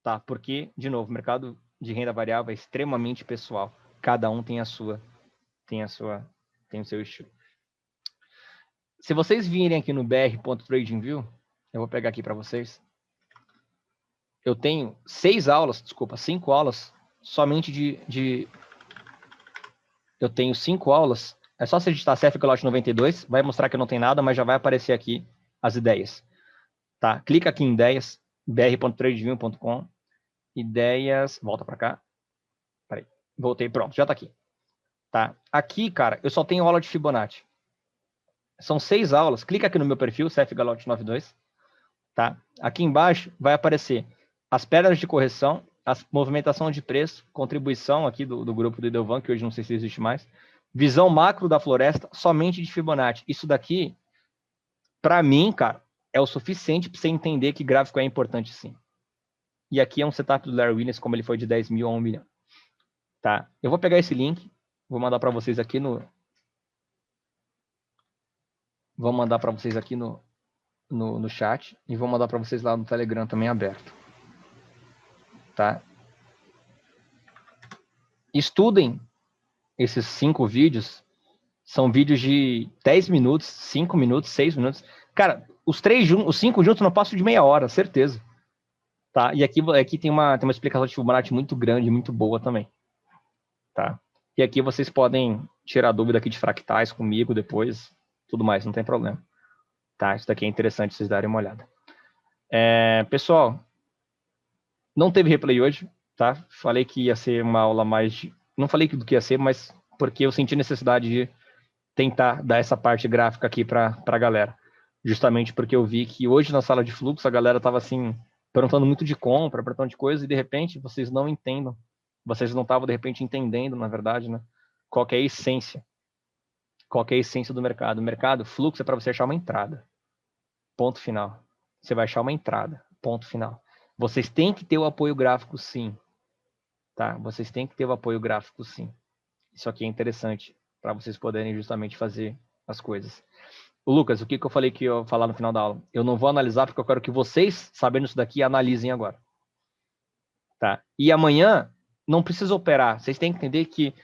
Tá? Porque, de novo, o mercado de renda variável é extremamente pessoal. Cada um tem o seu estilo. Se vocês virem aqui no br.tradingview, eu vou pegar aqui para vocês. Eu tenho 5 aulas somente eu tenho 5 aulas. É só você digitar CF Galote 92, vai mostrar que não tem nada, mas já vai aparecer aqui as ideias. Tá? Clica aqui em ideias, br.tradingview.com, ideias, volta para cá. Peraí, voltei, pronto, já tá aqui. Tá? Aqui, cara, eu só tenho aula de Fibonacci. São 6 aulas. Clica aqui no meu perfil, CF Galote 92. Tá? Aqui embaixo vai aparecer as pedras de correção, a movimentação de preço, contribuição aqui do grupo do Edelvan, que hoje não sei se existe mais, visão macro da floresta, somente de Fibonacci. Isso daqui, para mim, cara, é o suficiente para você entender que gráfico é importante sim. E aqui é um setup do Larry Williams, como ele foi de 10 mil a 1 milhão. Tá? Eu vou pegar esse link, vou mandar para vocês aqui no... Vou mandar para vocês aqui no chat e vou mandar para vocês lá no Telegram também aberto. Tá? Estudem esses 5 vídeos. São vídeos de 10 minutos, 5 minutos, 6 minutos. Cara, os 5 juntos não passam de meia hora, certeza. Tá? E aqui tem uma explicação de Fibonacci muito grande, muito boa também. Tá? E aqui vocês podem tirar dúvida aqui de fractais comigo depois, tudo mais, não tem problema. Tá? Isso daqui é interessante vocês darem uma olhada. Pessoal, não teve replay hoje, tá? Falei que ia ser uma aula mais... Não falei do que ia ser, mas porque eu senti necessidade de tentar dar essa parte gráfica aqui para a galera. Justamente porque eu vi que hoje na sala de fluxo a galera estava assim, perguntando muito de compra, perguntando de coisa, e de repente vocês não entendam. Vocês não estavam, de repente, entendendo, na verdade, né? Qual que é a essência. Qual que é a essência do mercado. O mercado, fluxo é para você achar uma entrada. Ponto final. Você vai achar uma entrada. Ponto final. Vocês têm que ter o apoio gráfico, sim. Tá? Vocês têm que ter o apoio gráfico, sim. Isso aqui é interessante para vocês poderem justamente fazer as coisas. Lucas, o que eu falei que eu ia falar no final da aula? Eu não vou analisar porque eu quero que vocês, sabendo isso daqui, analisem agora. Tá? E amanhã, não precisa operar. Vocês têm que entender que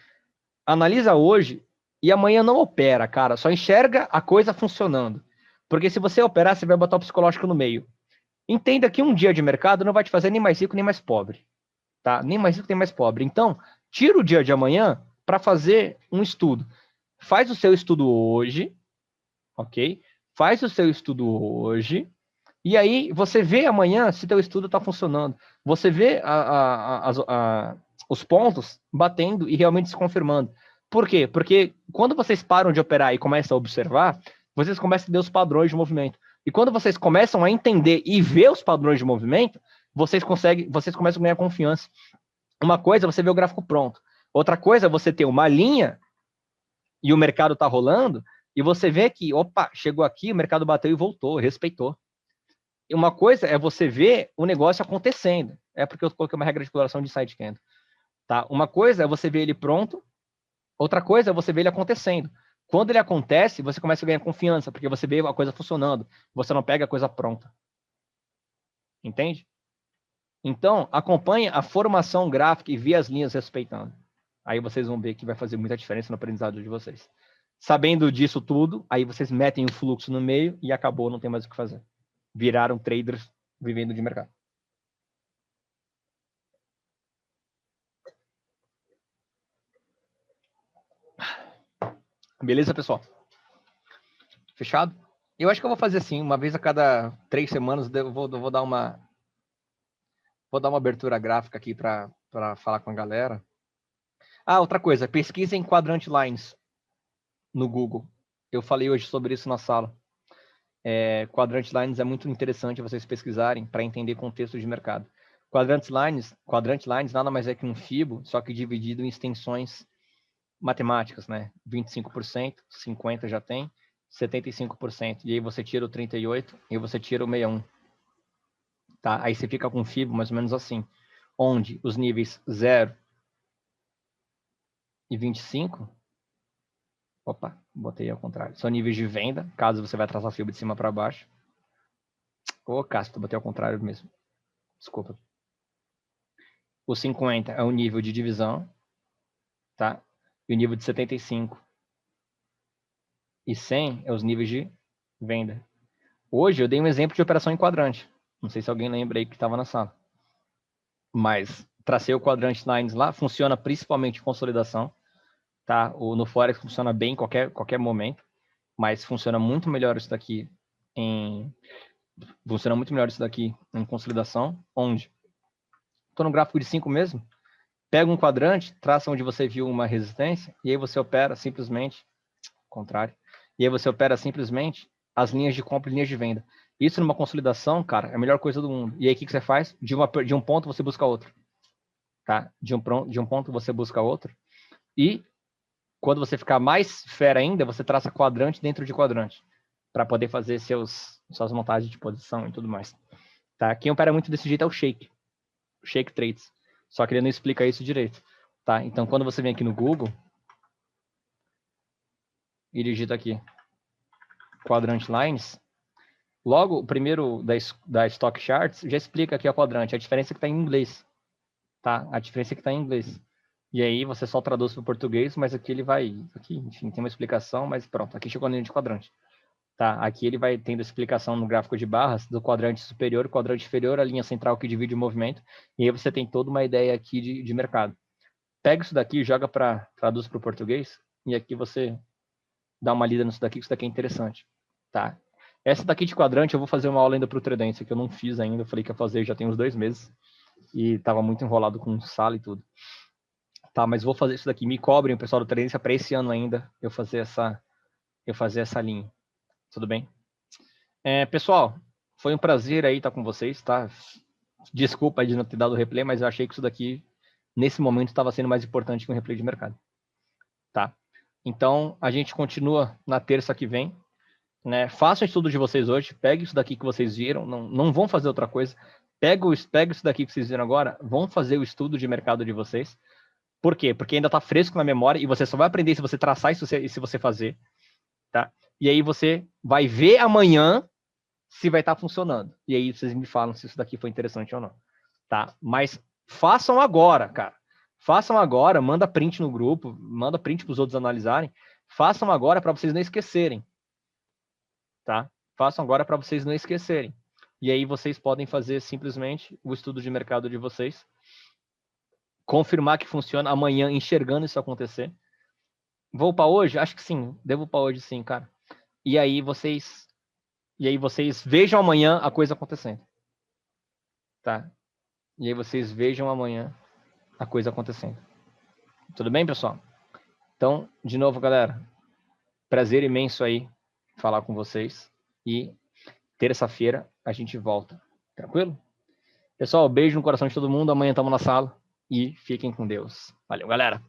analisa hoje e amanhã não opera, cara. Só enxerga a coisa funcionando. Porque se você operar, você vai botar o psicológico no meio. Entenda que um dia de mercado não vai te fazer nem mais rico, nem mais pobre. Tá? Nem mais rico, nem mais pobre. Então, tira o dia de amanhã para fazer um estudo. Faz o seu estudo hoje, ok? Faz o seu estudo hoje, e aí você vê amanhã se teu estudo está funcionando. Você vê os pontos batendo e realmente se confirmando. Por quê? Porque quando vocês param de operar e começam a observar, vocês começam a ver os padrões de movimento. E quando vocês começam a entender e ver os padrões de movimento, vocês começam a ganhar confiança. Uma coisa é você ver o gráfico pronto. Outra coisa é você ter uma linha e o mercado está rolando e você vê que, opa, chegou aqui, o mercado bateu e voltou, respeitou. E uma coisa é você ver o negócio acontecendo. É porque eu coloquei uma regra de exploração de side candle. Tá? Uma coisa é você ver ele pronto, outra coisa é você ver ele acontecendo. Quando ele acontece, você começa a ganhar confiança, porque você vê a coisa funcionando. Você não pega a coisa pronta. Entende? Então, acompanhe a formação gráfica e vê as linhas respeitando. Aí vocês vão ver que vai fazer muita diferença no aprendizado de vocês. Sabendo disso tudo, aí vocês metem o fluxo no meio e acabou, não tem mais o que fazer. Viraram traders vivendo de mercado. Beleza, pessoal? Fechado? Eu acho que eu vou fazer assim, uma vez a cada 3 semanas eu vou dar uma Vou dar uma abertura gráfica aqui para falar com a galera. Ah, outra coisa, pesquisem Quadrant Lines no Google. Eu falei hoje sobre isso na sala. Quadrant Lines é muito interessante vocês pesquisarem para entender contexto de mercado. Quadrant Lines nada mais é que um fibo, só que dividido em extensões matemáticas, né? 25%, 50% já tem, 75%. E aí você tira o 38% e você tira o 61%. Tá? Aí você fica com um fibo mais ou menos assim, onde os níveis 0 e 25, opa, botei ao contrário, são níveis de venda, caso você vai traçar a fibra de cima para baixo. Ô, Cássio, botei ao contrário mesmo. Desculpa. O 50 é o nível de divisão, tá? E o nível de 75 e 100 é os níveis de venda. Hoje eu dei um exemplo de operação em quadrante. Não sei se alguém lembra aí que estava na sala. Mas tracei o quadrante lines lá, funciona principalmente em consolidação, tá? No Forex funciona bem em qualquer momento, mas funciona muito melhor isso daqui em consolidação, onde estou no gráfico de 5 mesmo, pega um quadrante, traça onde você viu uma resistência, e aí você opera simplesmente, contrário, e aí você opera simplesmente as linhas de compra e linhas de venda. Isso numa consolidação, cara, é a melhor coisa do mundo. E aí o que você faz? De um ponto você busca outro. Tá? De um ponto você busca outro. E quando você ficar mais fera ainda, você traça quadrante dentro de quadrante, para poder fazer suas montagens de posição e tudo mais. Tá? Quem opera muito desse jeito é o Shake Trades. Só que ele não explica isso direito. Tá? Então, quando você vem aqui no Google e digita aqui Quadrant Lines, logo o primeiro da Stock Charts já explica aqui a quadrante. A diferença é que está em inglês. Tá? A diferença é que está em inglês. E aí você só traduz para o português, mas aqui ele vai... Aqui, enfim, tem uma explicação, mas pronto. Aqui chegou a linha de quadrante. Tá? Aqui ele vai tendo explicação no gráfico de barras do quadrante superior, quadrante inferior, a linha central que divide o movimento. E aí você tem toda uma ideia aqui de mercado. Pega isso daqui, joga traduz para o português. E aqui você dá uma lida nisso daqui, que isso daqui é interessante. Tá? Essa daqui de quadrante eu vou fazer uma aula ainda para o Tredência, que eu não fiz ainda. Eu falei que ia fazer já tem uns 2 meses. E estava muito enrolado com sala e tudo. Tá, mas vou fazer isso daqui. Me cobrem, o pessoal do Tredência, para esse ano ainda eu fazer essa linha. Tudo bem? Pessoal, foi um prazer aí estar com vocês, tá? Desculpa de não ter dado o replay, mas eu achei que isso daqui, nesse momento, estava sendo mais importante que um replay de mercado. Tá? Então, a gente continua na terça que vem. Né? Façam o estudo de vocês hoje, peguem isso daqui que vocês viram, não vão fazer outra coisa. Pega isso daqui que vocês viram agora, vão fazer o estudo de mercado de vocês. Por quê? Porque ainda está fresco na memória e você só vai aprender se você traçar isso e se você fazer. Tá? E aí você vai ver amanhã se vai estar funcionando. E aí vocês me falam se isso daqui foi interessante ou não. Tá? Mas façam agora, cara. Façam agora, manda print no grupo, manda print para os outros analisarem. Façam agora para vocês não esquecerem. Tá? Façam agora para vocês não esquecerem. E aí vocês podem fazer simplesmente o estudo de mercado de vocês, confirmar que funciona amanhã, enxergando isso acontecer. Vou upar hoje? Acho que sim, devo upar hoje sim, cara. E aí vocês vejam amanhã a coisa acontecendo. Tá? E aí vocês vejam amanhã a coisa acontecendo. Tudo bem, pessoal? Então, de novo, galera, prazer imenso aí falar com vocês. E terça-feira a gente volta. Tranquilo? Pessoal, beijo no coração de todo mundo. Amanhã estamos na sala. E fiquem com Deus. Valeu, galera.